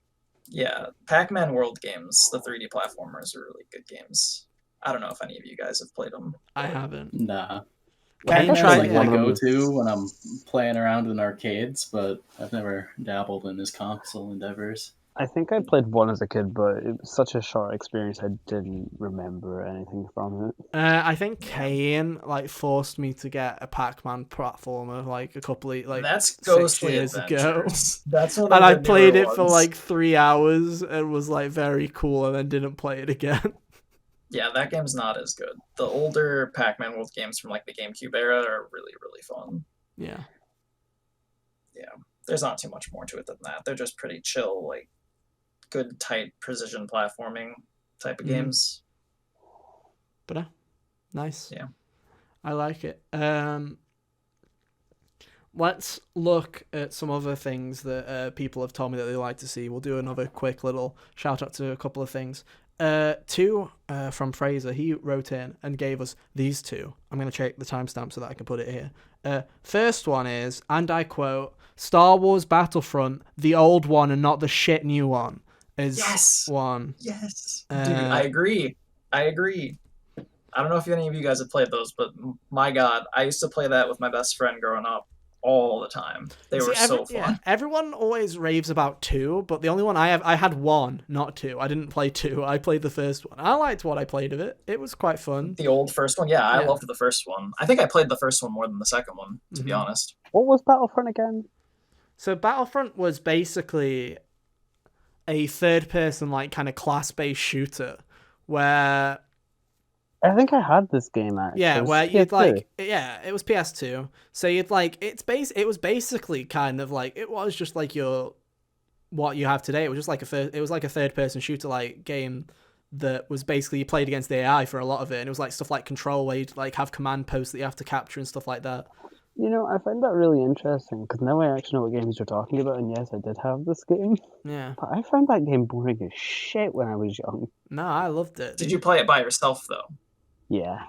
yeah, Pac Man World games, the 3D platformers are really good games. I don't know if any of you guys have played them. I haven't. Nah. Can you Pac-Man's try like it? my go-to when I'm playing around in arcades, but I've never dabbled in his console endeavors. I think I played one as a kid, but it was such a short experience I didn't remember anything from it. I think Kane like forced me to get a Pac-Man platformer like a couple of that's 6 Ghostly years ago. Adventures. That's one of And I the played newer it for ones. like 3 hours and was like very cool, and then didn't play it again. Yeah, that game's not as good. The older Pac Man World games from like the GameCube era are really, really fun. Yeah. Yeah, there's not too much more to it than that. They're just pretty chill, like good, tight precision platforming type of games. But nice. Yeah. I like it. Let's look at some other things that people have told me that they like to see. We'll do another quick little shout out to a couple of things. 2 from Fraser. He wrote in and gave us these 2. I'm going to check the timestamp so that I can put it here. First one is, and I quote, Star Wars Battlefront, the old one and not the shit new one, is one. Yes. Dude, I agree. I don't know if any of you guys have played those, but my God, I used to play that with my best friend growing up all the time. They were so fun. Yeah, everyone always raves about 2, but the only one I had 1, not 2. I didn't play 2. I played the first one. I liked what I played of it. It was quite fun. The old first one? Yeah, I loved the first one. I think I played the first one more than the second one, to be honest. What was Battlefront again? So Battlefront was basically a third-person, like, kind of class-based shooter where... I think I had this game actually. Yeah, where you'd like, it was PS2. So you'd like, it was basically kind of like, it was just like what you have today. It was just like a third person shooter like game that was basically you played against the AI for a lot of it, and it was like stuff like Control where you'd like have command posts that you have to capture and stuff like that. You know, I find that really interesting because now I actually know what games you're talking about, and yes, I did have this game, Yeah. but I found that game boring as shit when I was young. No, I loved it. Did you play it by yourself though? Yeah.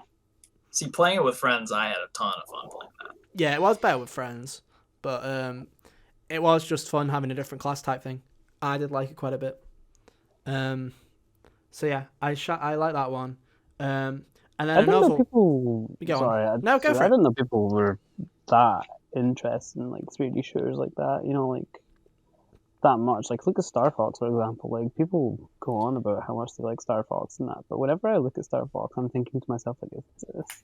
See, playing it with friends, I had a ton of fun playing that. Yeah, it was better with friends, but it was just fun having a different class type thing. I did like it quite a bit. So yeah, I like that one. And then I didn't another. know people. Go on. Sorry, No, go for I it. didn't know people were that interested in like 3D shooters like that. You know, like that much. Like look at Star Fox, for example. Like people go on about how much they like Star Fox and that, but whenever I look at Star Fox, I'm thinking to myself like, it's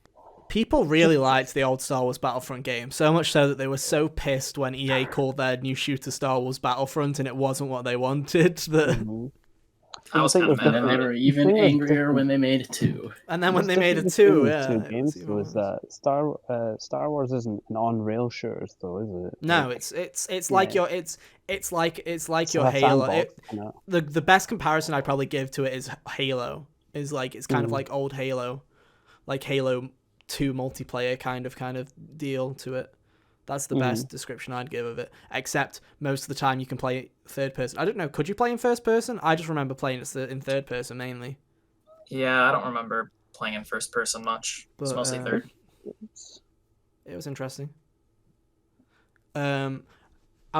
People really liked the old Star Wars Battlefront game, so much so that they were so pissed when EA called their new shooter Star Wars Battlefront and it wasn't what they wanted. That I was kind of mad And then about they it. were even angrier when they made 2. And then when they made it What's two, different yeah, with it games was even was worse. that Star Wars isn't an on-rail shooter, though, is it? No, Like, it's like yeah. your it's like it's your a Halo. sandbox, you know? The best comparison I'd probably give to it is Halo. Is like it's kind of Mhm. like old Halo, like Halo 2 multiplayer kind of deal to it. That's the best description I'd give of it. Except most of the time you can play third person. I don't know. Could you play in first person? I just remember playing it in third person mainly. Yeah, I don't remember playing in first person much. It's But, mostly third. It was interesting. I'll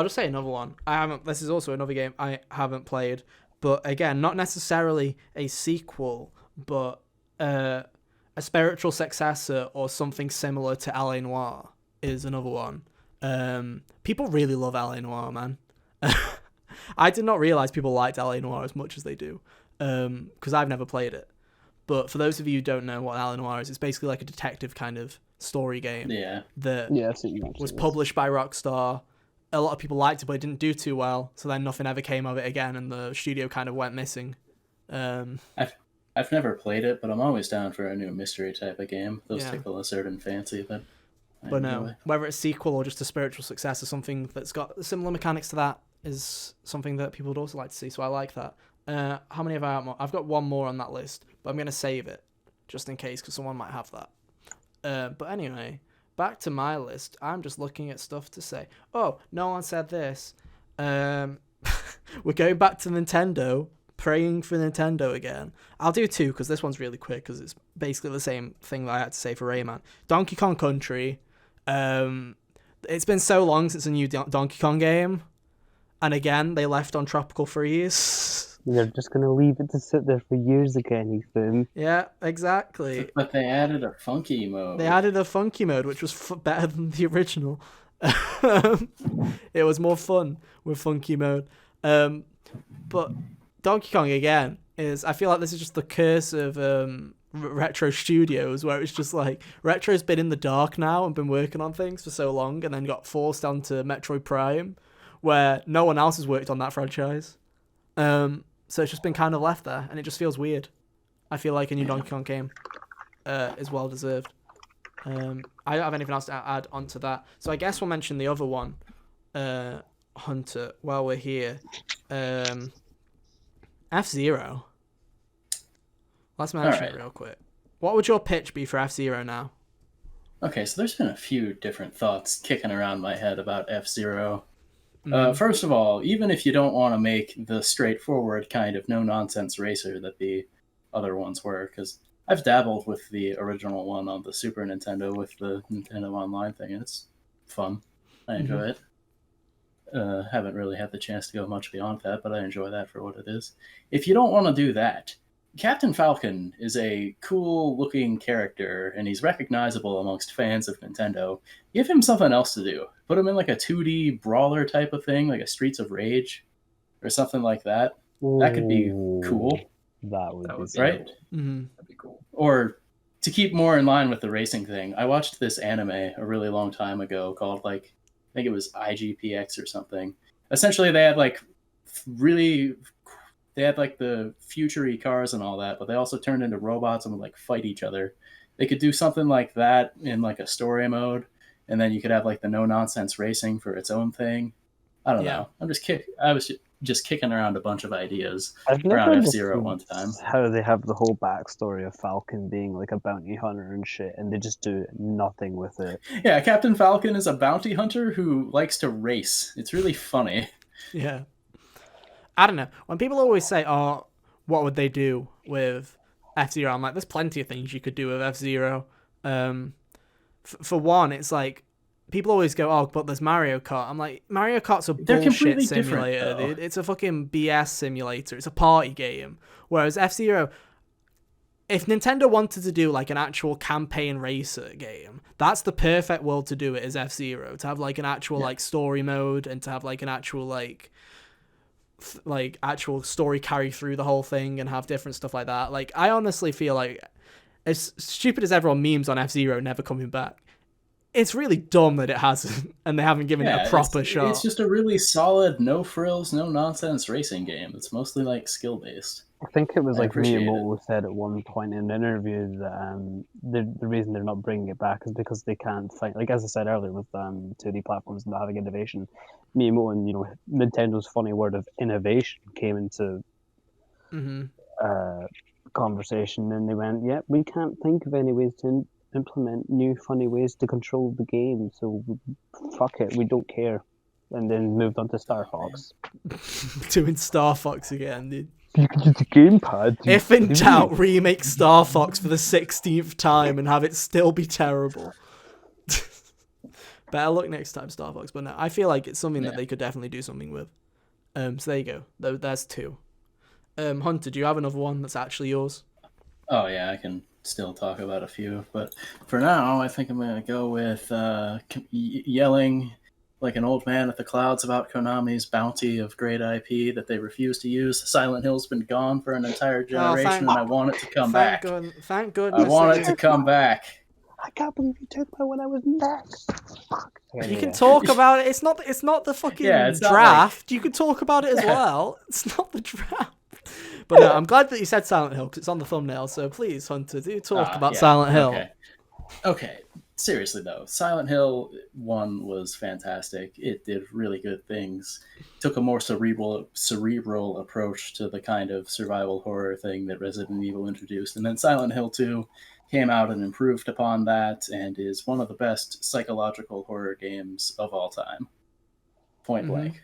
just say another one. This is also another game I haven't played, but again, not necessarily a sequel, but a spiritual successor or something similar to L.A. Noire is another one. People really love L.A. Noire, man. I did not realize people liked L.A. Noire as much as they do, because I've never played it. But for those of you who don't know what L.A. Noire is, it's basically like a detective kind of story game that Yeah, I've seen you mention was this. published by Rockstar. A lot of people liked it, but it didn't do too well. So then nothing ever came of it again, and the studio kind of went missing. I've never played it, but I'm always down for a new mystery type of game. Those Yeah. tickle a certain fancy that I But enjoy. no, whether it's a sequel or just a spiritual successor, something that's got similar mechanics to that is something that people would also like to see. So I like that. How many have I got? I've got one more on that list, but I'm going to save it just in case because someone might have that. But anyway, back to my list. I'm just looking at stuff to say. Oh, no one said this. We're going back to Nintendo, praying for Nintendo again. I'll do two because this one's really quick because it's basically the same thing that I had to say for Rayman. Donkey Kong Country. It's been so long since a new Donkey Kong game. And again, they left on Tropical Freeze. They're just going to leave it to sit there for years again, Ethan. Yeah, exactly. But they added a funky mode. They added a funky mode, which was better than the original. It was more fun with funky mode. But Donkey Kong again I feel like this is just the curse of Retro Studios, where it's just like Retro's been in the dark now and been working on things for so long, and then got forced onto Metroid Prime, where no one else has worked on that franchise. So it's just been kind of left there, and it just feels weird. I feel like a new Donkey Kong game is well deserved. I don't have anything else to add onto that, so I guess we'll mention the other one, Hunter, while we're here. F-Zero. Let's mention it real quick. What would your pitch be for F-Zero now? Okay, so there's been a few different thoughts kicking around my head about F-Zero. Mm. First of all, even if you don't want to make the straightforward kind of no-nonsense racer that the other ones were, because I've dabbled with the original one on the Super Nintendo with the Nintendo Online thing, and it's fun. I enjoy it. Haven't really had the chance to go much beyond that, but I enjoy that for what it is. If you don't want to do that, Captain Falcon is a cool-looking character, and he's recognizable amongst fans of Nintendo. Give him something else to do. Put him in like a 2D brawler type of thing, like a Streets of Rage, or something like that. That could be cool. That would be right? Mm-hmm. That'd be cool. Or to keep more in line with the racing thing, I watched this anime a really long time ago called I think it was IGPX or something. Essentially, they had the future-y cars and all that, but they also turned into robots and would like fight each other. They could do something like that in like a story mode, and then you could have like the no-nonsense racing for its own thing. I don't know. I'm just kidding. just kicking around a bunch of ideas I've around never F-Zero at one time. how they have the whole backstory of Falcon being like a bounty hunter and shit, and they just do nothing with it. Yeah, Captain Falcon is a bounty hunter who likes to race. It's really funny. Yeah. I don't know. When people always say, "Oh, what would they do with F-Zero?" I'm like, there's plenty of things you could do with F-Zero. For one, it's like people always go, "Oh, but there's Mario Kart." I'm like, Mario Kart's a bullshit simulator, dude. It's a fucking BS simulator. It's a party game. Whereas F-Zero, if Nintendo wanted to do like an actual campaign racer game, that's the perfect world to do it, is F-Zero. To have like an actual like story mode, and to have like an actual like actual story carry through the whole thing, and have different stuff like that. Like, I honestly feel like, as stupid as everyone memes on F-Zero never coming back, it's really dumb that it hasn't, and they haven't given it a proper shot. It's just a really solid, no frills, no nonsense racing game. It's mostly like skill based. I think it was like Miyamoto said at one point in an interview that the reason they're not bringing it back is because they can't find, like as I said earlier, with 2D platforms not having innovation. Miyamoto and Nintendo's funny word of innovation came into conversation, and they went, "Yeah, we can't think of any ways to implement new funny ways to control the game, so fuck it, we don't care," and then moved on to Star Fox. Doing Star Fox again, dude. You can use the gamepad. If in doubt, remake Star Fox for the 16th time and have it still be terrible. Better luck next time, Star Fox. But no, I feel like it's something that they could definitely do something with. So there you go. There's two. Hunter, do you have another one that's actually yours? Oh yeah, I can still talk about a few, but for now, I think I'm gonna go with yelling like an old man at the clouds about Konami's bounty of great IP that they refuse to use. Silent Hill's been gone for an entire generation, and I want it to come back. Thank goodness. I want it to come back. I can't believe you took my when I was next. Fuck. You can talk about it. It's not the fucking draft. You can talk about it as well. It's not the draft. But no, I'm glad that you said Silent Hill because it's on the thumbnail. So please, Hunter, do talk about Silent Hill. Okay. Seriously though, Silent Hill 1 was fantastic. It did really good things. Took a more cerebral approach to the kind of survival horror thing that Resident Evil introduced. And then Silent Hill 2 came out and improved upon that, and is one of the best psychological horror games of all time. Point blank.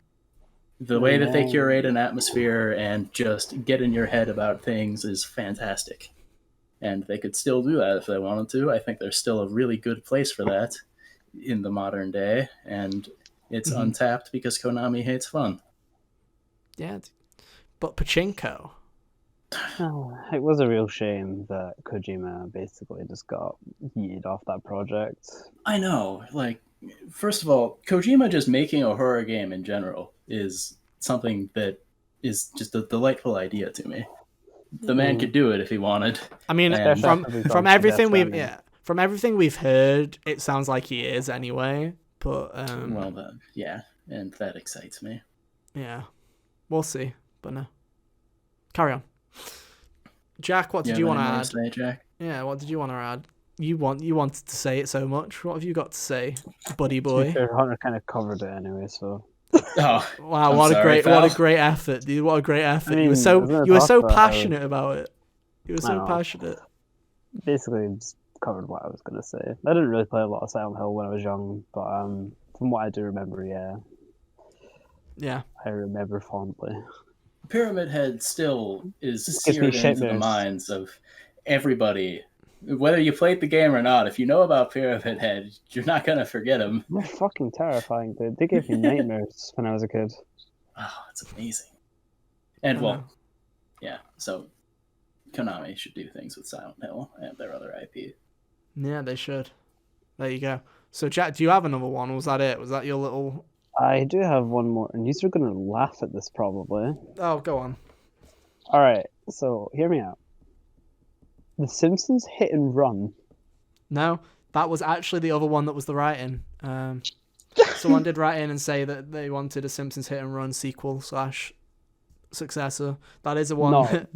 The way that they curate an atmosphere and just get in your head about things is fantastic. And they could still do that if they wanted to. I think there's still a really good place for that in the modern day, and it's untapped because Konami hates fun. Yeah, but Pachinko. Oh, it was a real shame that Kojima basically just got yeeted off that project. I know. Like, first of all, Kojima just making a horror game in general is something that is just a delightful idea to me. The man could do it if he wanted. I mean, from everything we've heard, it sounds like he is anyway. But well, then, yeah, and that excites me. Yeah, we'll see. But no, carry on. Jack, what did you want to add? Say, Jack? Yeah, what did you want to add? You wanted to say it so much. What have you got to say, buddy boy? Hunter kind of covered it anyway, so. Oh, wow! What a great effort, dude! What a great effort! You were so passionate about it. You were so passionate. Basically, just covered what I was gonna say. I didn't really play a lot of Silent Hill when I was young, but from what I do remember, I remember fondly. Pyramid Head still is seared into the minds of everybody. Whether you played the game or not, if you know about Pyramid Head, you're not going to forget him. They're fucking terrifying, dude. They gave me nightmares when I was a kid. Oh, it's amazing. And, so Konami should do things with Silent Hill and their other IP. Yeah, they should. There you go. So, Jack, do you have another one, or was that it? Was that your little... I do have one more, and you're going to laugh at this, probably. Oh, go on. All right, so hear me out. The Simpsons Hit and Run. No, that was actually the other one that was the writing. Someone did write in and say that they wanted a Simpsons Hit and Run sequel/successor. That is one that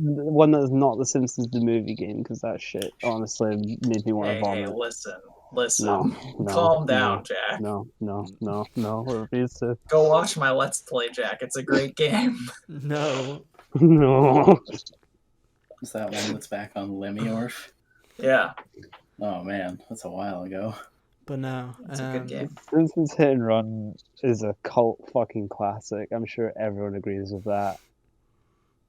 is not the Simpsons the movie game, because that shit honestly made me want to vomit. Hey, listen. Listen, No, calm down, Jack. No. Refuse to. Go watch my Let's Play, Jack. It's a great game. No. No. Is that one that's back on Lemiorf? Yeah, Oh man, that's a while ago. But no. it's a good game. Simpsons Hit and Run is a cult fucking classic. I'm sure everyone agrees with that.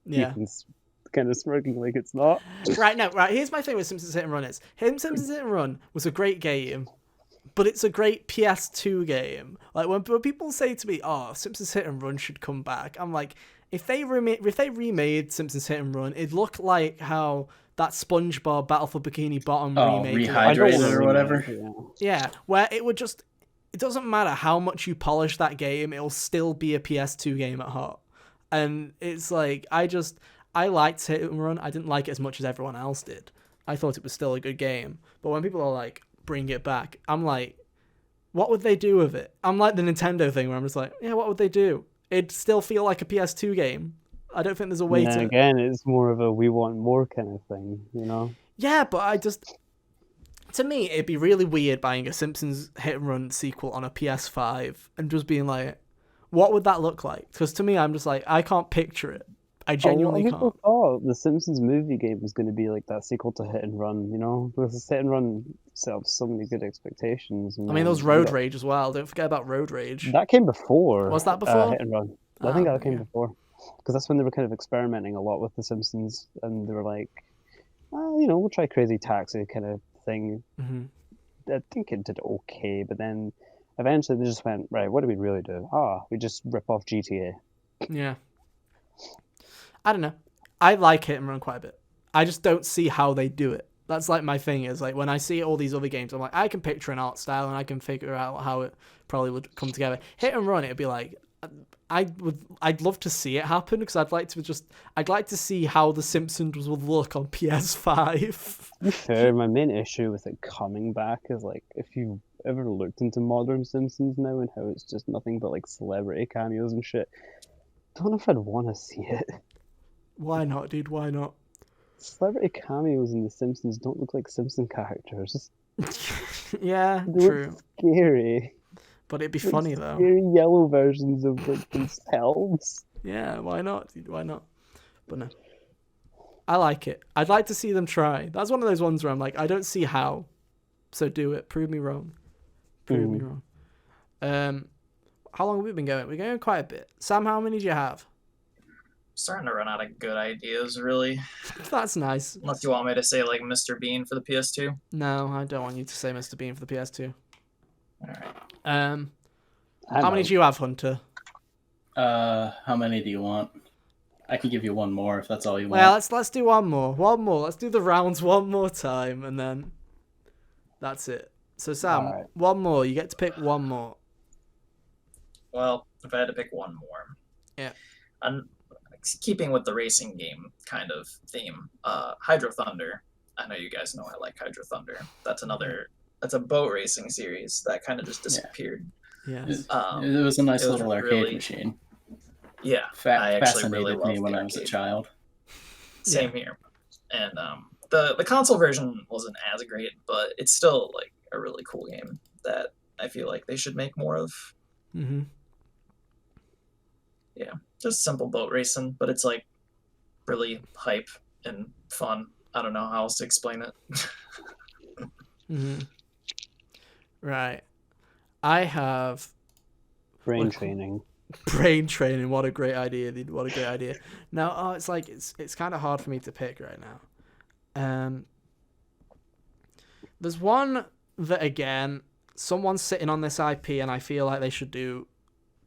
Yeah. Ethan's kind of smirking like it's not. Right, no, right. Here's my thing with Simpsons Hit and Run is Simpsons Hit and Run was a great game, but it's a great PS2 game. Like when people say to me, "Oh, Simpsons Hit and Run should come back," I'm like, if they remade Simpsons Hit and Run, it'd look like how that SpongeBob Battle for Bikini Bottom remake. Rehydrated or whatever. Yeah, where it would just, it doesn't matter how much you polish that game, it'll still be a PS2 game at heart. And it's like, I liked Hit and Run. I didn't like it as much as everyone else did. I thought it was still a good game. But when people are like, bring it back, I'm like, what would they do with it? I'm like the Nintendo thing where I'm just like, yeah, what would they do? It'd still feel like a PS2 game. I don't think there's a way to... Again, it's more of a we want more kind of thing, you know? Yeah, but to me, it'd be really weird buying a Simpsons Hit and Run sequel on a PS5 and just being like, what would that look like? Because to me, I'm just like, I can't picture it. I genuinely can't. People thought the Simpsons movie game was going to be like that sequel to Hit and Run, you know? Because Hit and Run set up so many good expectations. I mean, there was Road Rage as well. Don't forget about Road Rage. That came before. Was that before? Hit and Run. I think that came before. Because that's when they were kind of experimenting a lot with The Simpsons, and they were like, oh, you know, we'll try Crazy Taxi kind of thing. Mm-hmm. I think it did okay, but then eventually they just went, right, what do we really do? We just rip off GTA. Yeah. I don't know. I like Hit and Run quite a bit. I just don't see how they do it. That's like my thing is like when I see all these other games, I'm like, I can picture an art style and I can figure out how it probably would come together. Hit and Run, it'd be like, I'd love to see it happen because I'd like to see how The Simpsons would look on PS5. To be fair, my main issue with it coming back is like if you've ever looked into modern Simpsons now and how it's just nothing but like celebrity cameos and shit, don't know if I'd want to see it. Why not, dude? Why not? Celebrity cameos in The Simpsons don't look like Simpson characters. Yeah, they true. Look scary. But it'd be funny though. Scary yellow versions of like themselves. Yeah, why not, dude? Why not? But no. I like it. I'd like to see them try. That's one of those ones where I'm like, I don't see how. So do it. Prove me wrong. Prove me wrong. How long have we been going? We're going quite a bit. Sam, how many do you have? Starting to run out of good ideas, really. That's nice. Unless you want me to say like Mr. Bean for the PS2. No, I don't want you to say Mr. Bean for the PS2. All right. How many do you have, Hunter? How many do you want? I can give you one more if that's all you want. Well, let's do one more. One more. Let's do the rounds one more time, and then that's it. So Sam, one more. You get to pick one more. Well, if I had to pick one more, yeah. And keeping with the racing game kind of theme, Hydro Thunder. I know you guys know I like Hydro Thunder. That's a boat racing series that kind of just disappeared. Yeah. It was a nice little arcade machine. Yeah, I actually really loved me when I was a child. Same here. And the console version wasn't as great, but it's still like a really cool game that I feel like they should make more of. Mm-hmm. Yeah, just simple boat racing, but it's like really hype and fun. I don't know how else to explain it. Mm-hmm. Right. I have brain training. Brain training. What a great idea, dude. What a great idea. Now, it's like it's kind of hard for me to pick right now. There's one that again, someone's sitting on this IP, and I feel like they should do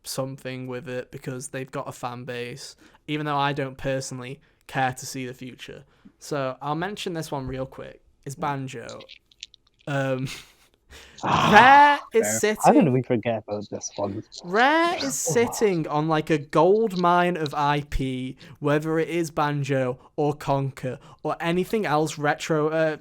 something with it because they've got a fan base. Even though I don't personally care to see the future, so I'll mention this one real quick. It's Banjo. Rare is sitting. How did we forget about this one? Rare is sitting on like a gold mine of IP, whether it is Banjo or Conker or anything else retro.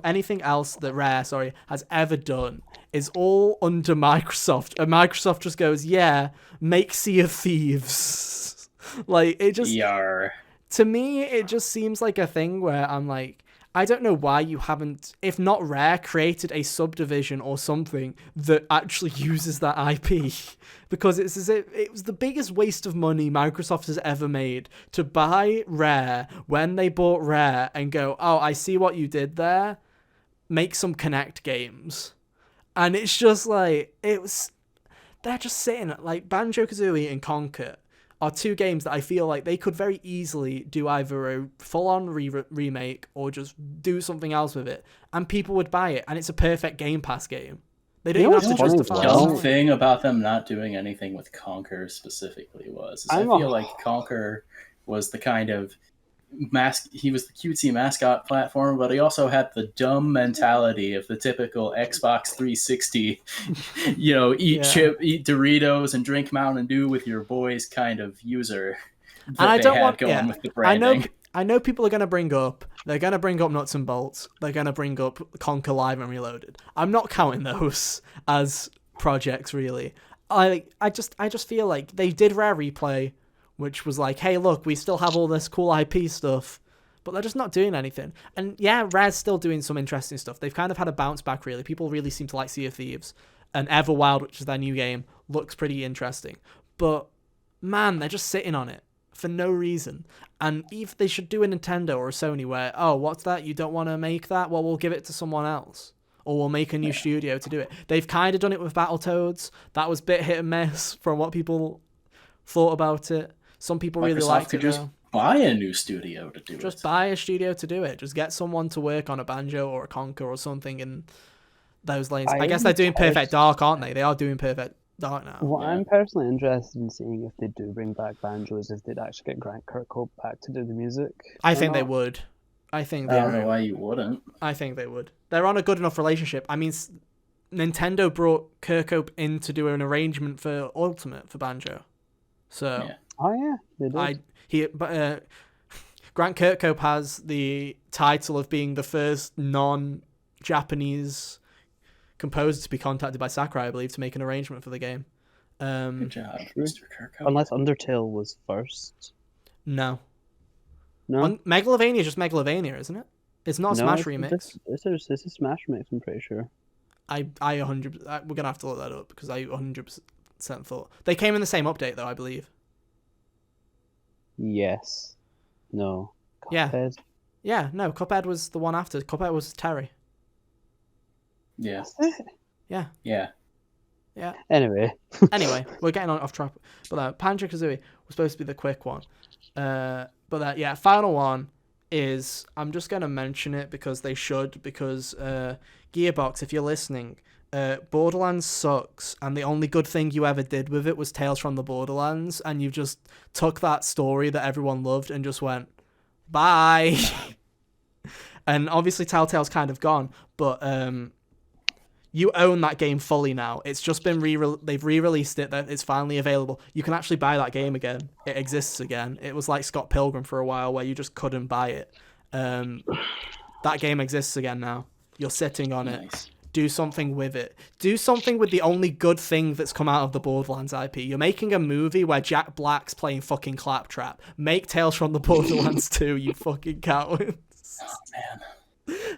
Anything else that Rare, has ever done is all under Microsoft, and Microsoft just goes, "Yeah, make Sea of Thieves." Like it just. Yar. To me, it just seems like a thing where I'm like, I don't know why you haven't, if not Rare, created a subdivision or something that actually uses that IP. Because it's as if it was the biggest waste of money Microsoft has ever made to buy Rare when they bought Rare and go, oh, I see what you did there. Make some Kinect games. And it's just like, they're just sitting, like Banjo-Kazooie and Conker are two games that I feel like they could very easily do either a full-on remake or just do something else with it, and people would buy it, and it's a perfect Game Pass game. They don't even have to justify The dumb thing about them not doing anything with Conker specifically I feel like Conker was the kind of he was the cutesy mascot platform, but he also had the dumb mentality of the typical Xbox 360, eat Doritos and drink Mountain Dew with your boys kind of user. And I don't want with the branding. I know people are going to bring up Nuts and Bolts. They're going to bring up Conker Live and Reloaded. I'm not counting those as projects really. I just feel like they did Rare Replay, which was like, hey, look, we still have all this cool IP stuff, but they're just not doing anything. And yeah, Rare's still doing some interesting stuff. They've kind of had a bounce back, really. People really seem to like Sea of Thieves. And Everwild, which is their new game, looks pretty interesting. But, man, they're just sitting on it for no reason. And if they should do a Nintendo or a Sony where, oh, what's that? You don't want to make that? Well, we'll give it to someone else. Or we'll make a new studio to do it. They've kind of done it with Battletoads. That was a bit hit and miss from what people thought about it. Some people really liked it. Just buy a new studio to do it. Just buy a studio to do it. Just get someone to work on a Banjo or a Conker or something in those lanes. I guess they're doing Perfect Dark, aren't they? They are doing Perfect Dark now. What I'm personally interested in seeing if they do bring back Banjo is if they'd actually get Grant Kirkhope back to do the music. I think they would. I don't know why you wouldn't. I think they would. They're on a good enough relationship. I mean, Nintendo brought Kirkhope in to do an arrangement for Ultimate for Banjo. So... Yeah. Oh yeah, they did. Grant Kirkhope has the title of being the first non-Japanese composer to be contacted by Sakurai, I believe, to make an arrangement for the game. Good job, Mr. Kirkhope. Unless Undertale was first. No. Megalovania is just Megalovania, isn't it? It's not a Smash remix. This is a Smash remix, I'm pretty sure. I 100%. We're gonna have to look that up because I 100% thought they came in the same update though, I believe. Yes. No. Cuphead. Yeah, no, Cuphead was the one after. Cuphead was Terry. Yeah. Yeah. Yeah. Yeah. Anyway, we're getting off track. But Banjo-Kazooie was supposed to be the quick one. Final one is, I'm just going to mention it because they should, because Gearbox, if you're listening, Borderlands sucks, and the only good thing you ever did with it was Tales from the Borderlands, and you just took that story that everyone loved and just went, bye. And obviously Telltale's kind of gone, but you own that game fully now. It's just been they've re-released it, that it's finally available. You can actually buy that game again. It exists again. It was like Scott Pilgrim for a while where you just couldn't buy it. That game exists again now. You're sitting on it. Do something with it. Do something with the only good thing that's come out of the Borderlands IP. You're making a movie where Jack Black's playing fucking Claptrap. Make Tales from the Borderlands 2, you fucking cowards. Oh, man.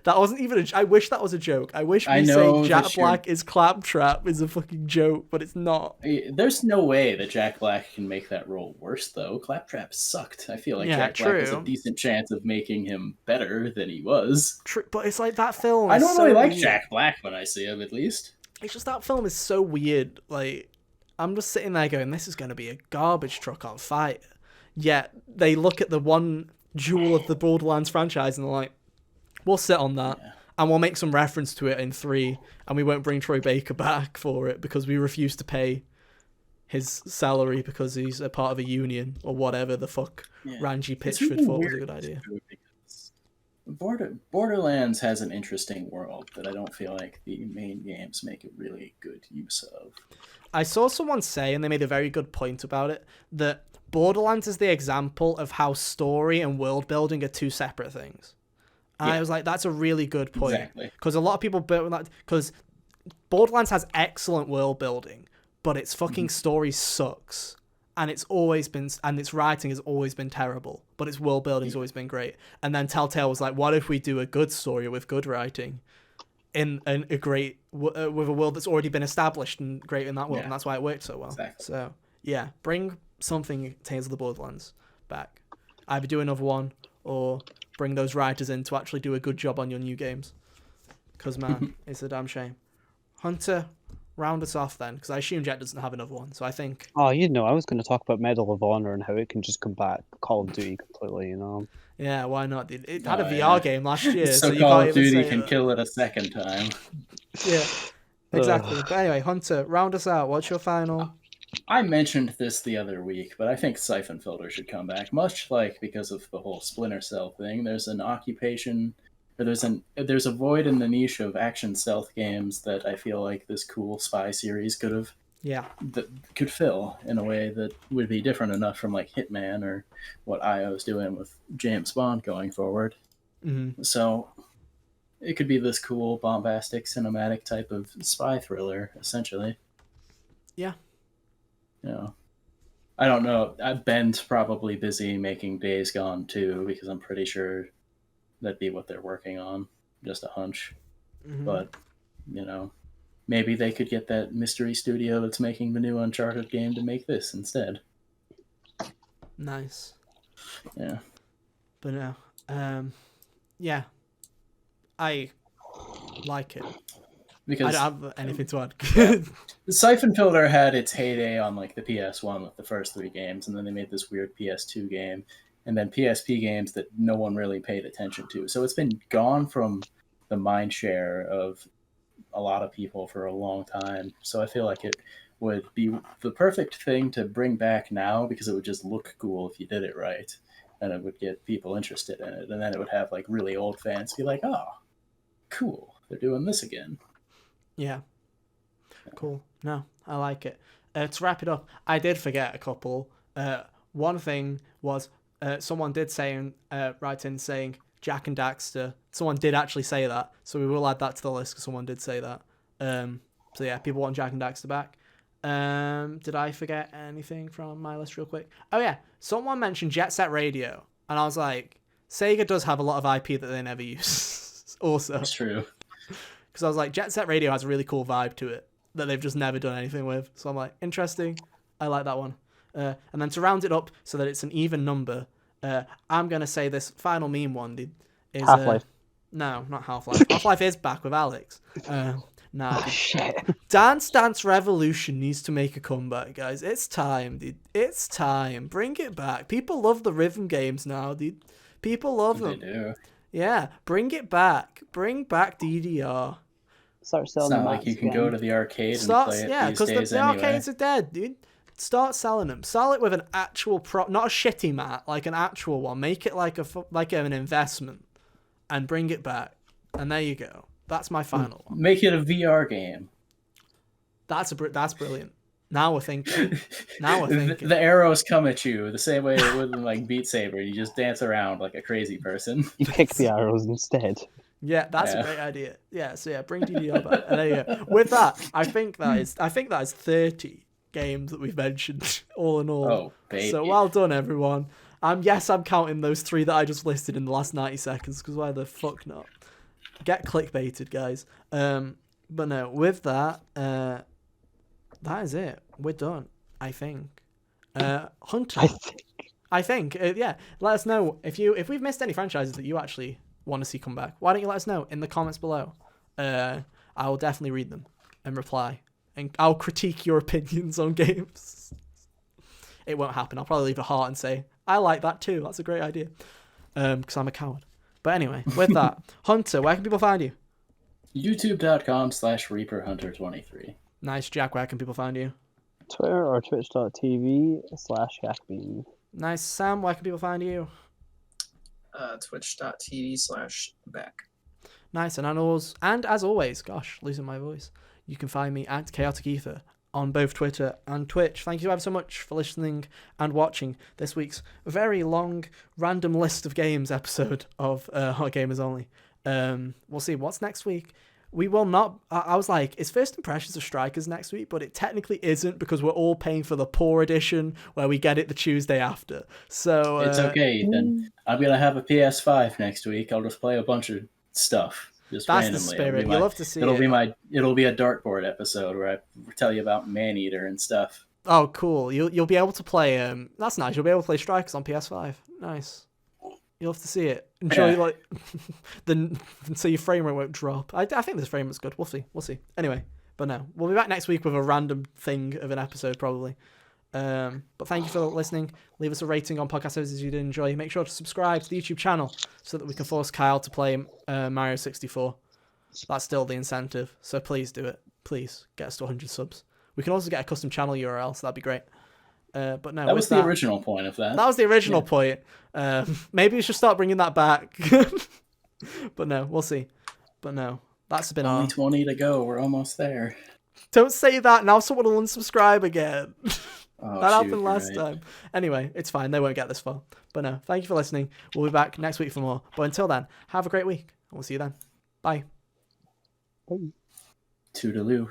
That wasn't even I wish that was a joke. I wish me saying Jack Black is Claptrap is a fucking joke, but it's not. There's no way that Jack Black can make that role worse, though. Claptrap sucked. I feel like Jack Black has a decent chance of making him better than he was. True, but it's like that film. I don't really like Jack Black when I see him, at least. It's just that film is so weird. Like, I'm just sitting there going, this is going to be a garbage truck on fire. Yet they look at the one jewel of the Borderlands franchise and they're like, we'll sit on that, and we'll make some reference to it in 3, and we won't bring Troy Baker back for it because we refuse to pay his salary because he's a part of a union or whatever the fuck Ranji Pitchford thought was a good idea. Borderlands has an interesting world that I don't feel like the main games make a really good use of. I saw someone say, and they made a very good point about it, that Borderlands is the example of how story and world building are two separate things. I was like, that's a really good point. Exactly. Because a lot of people build that, because Borderlands has excellent world building, but its fucking story sucks. and its writing has always been terrible, but its world building has always been great. And then Telltale was like, what if we do a good story with good writing in a great with a world that's already been established and great in that world, and that's why it worked so well. Exactly. So yeah, bring something Tales of the Borderlands back. Either do another one or bring those writers in to actually do a good job on your new games. Because, man, it's a damn shame. Hunter, round us off then, because I assume Jet doesn't have another one. So I think... Oh, I was going to talk about Medal of Honor and how it can just come back Call of Duty completely, Yeah, why not? It had a VR game last year, so you Call can't of even Duty say can that. kill it a second time. Yeah, exactly. But anyway, Hunter, round us out. What's your final... I mentioned this the other week, but I think Syphon Filter should come back. Much like because of the whole Splinter Cell thing, there's an occupation, or there's a void in the niche of action stealth games that I feel like this cool spy series could fill in a way that would be different enough from like Hitman or what IO's doing with James Bond going forward. Mm-hmm. So it could be this cool, bombastic, cinematic type of spy thriller, essentially. Yeah. I don't know. Ben's probably busy making Days Gone too, because I'm pretty sure that'd be what they're working on. Just a hunch. Mm-hmm. But, maybe they could get that mystery studio that's making the new Uncharted game to make this instead. Nice. Yeah. But no. Yeah. I like it. Because I don't have anything to add. The Syphon Filter had its heyday on like the PS1 with the first 3 games, and then they made this weird PS2 game, and then PSP games that no one really paid attention to. So it's been gone from the mind share of a lot of people for a long time. So I feel like it would be the perfect thing to bring back now, because it would just look cool if you did it right, and it would get people interested in it, and then it would have like really old fans be like, oh, cool, they're doing this again. Yeah. Cool. No, I like it. To wrap it up, I did forget a couple. One thing was someone did say write in saying Jak and Daxter. Someone did actually say that, so we will add that to the list because someone did say that. So yeah, people want Jak and Daxter back. Did I forget anything from my list real quick? Oh yeah, someone mentioned Jet Set Radio, and I was like, Sega does have a lot of IP that they never use. Also, That's true. Because I was like, Jet Set Radio has a really cool vibe to it that they've just never done anything with. So I'm like, interesting. I like that one. And then to round it up so that it's an even number, I'm going to say this final meme one is... Half-Life. No, not Half-Life. Half-Life is back with Alex. Nah. Oh, shit. Dance Dance Revolution needs to make a comeback, guys. It's time, dude. It's time. Bring it back. People love the rhythm games now, dude. People love them. They do. Yeah, bring it back. Bring back DDR. Start It's selling not like you can go to the arcade and play it these days the anyway. arcades are dead, dude. Start selling them. Sell it with an actual not a shitty mat, like an actual one. Make it like an investment, and bring it back. And there you go. That's my final one. Make it a VR game. That's brilliant. Now we're thinking. The arrows come at you the same way it would in like Beat Saber. You just dance around like a crazy person. You pick the arrows instead. Yeah, that's a great idea. Yeah, so yeah, bring DDR back. And there you go. With that, I think that is 30 games that we've mentioned all in all. Oh, baby. So well done, everyone. I'm counting those 3 that I just listed in the last 90 seconds, because why the fuck not? Get clickbaited, guys. But no, with that, that is it. We're done, I think. Hunter. I think. Yeah. Let us know if we've missed any franchises that you actually want to see come back. Why don't you let us know in the comments below? I will definitely read them and reply, and I'll critique your opinions on games. It won't happen. I'll probably leave a heart and say I like that too. That's a great idea. Because I'm a coward. But anyway, with that, Hunter, where can people find you? YouTube.com/ReaperHunter23. Nice, Jack. Where can people find you? Twitter or twitch.tv/Yakbean. Nice, Sam. Where can people find you? Twitch.tv/back. Nice, and as always, gosh, losing my voice. You can find me at Chaotic Ether on both Twitter and Twitch. Thank you ever so much for listening and watching this week's very long random list of games episode of Hot Gamers Only. We'll see what's next week. We will not. I was like, it's First Impressions of Strikers next week, but it technically isn't because we're all paying for the poor edition where we get it the Tuesday after. So it's okay, then. I'm going to have a PS5 next week. I'll just play a bunch of stuff. Just that's randomly. the spirit. You'll love to see it'll it. It'll be a dartboard episode where I tell you about Maneater and stuff. Oh, cool. You'll be able to play. That's nice. You'll be able to play Strikers on PS5. Nice. You'll have to see it. Enjoy, like, so your frame rate won't drop. I think this frame rate's good. We'll see. Anyway, but no, we'll be back next week with a random thing of an episode probably. But thank you for listening. Leave us a rating on podcast services you did enjoy. Make sure to subscribe to the YouTube channel so that we can force Kyle to play Mario 64. That's still the incentive. So please do it. Please get us to 100 subs. We can also get a custom channel URL, so that'd be great. But no, that was the original point of that. That was the original point. Maybe we should start bringing that back. But no, we'll see. But no, that's been only 20 to go. We're almost there. Don't say that. Now someone will unsubscribe again. Oh, that happened last time. Anyway, it's fine. They won't get this far. But no, thank you for listening. We'll be back next week for more. But until then, have a great week. We'll see you then. Bye. Bye. Toodaloo.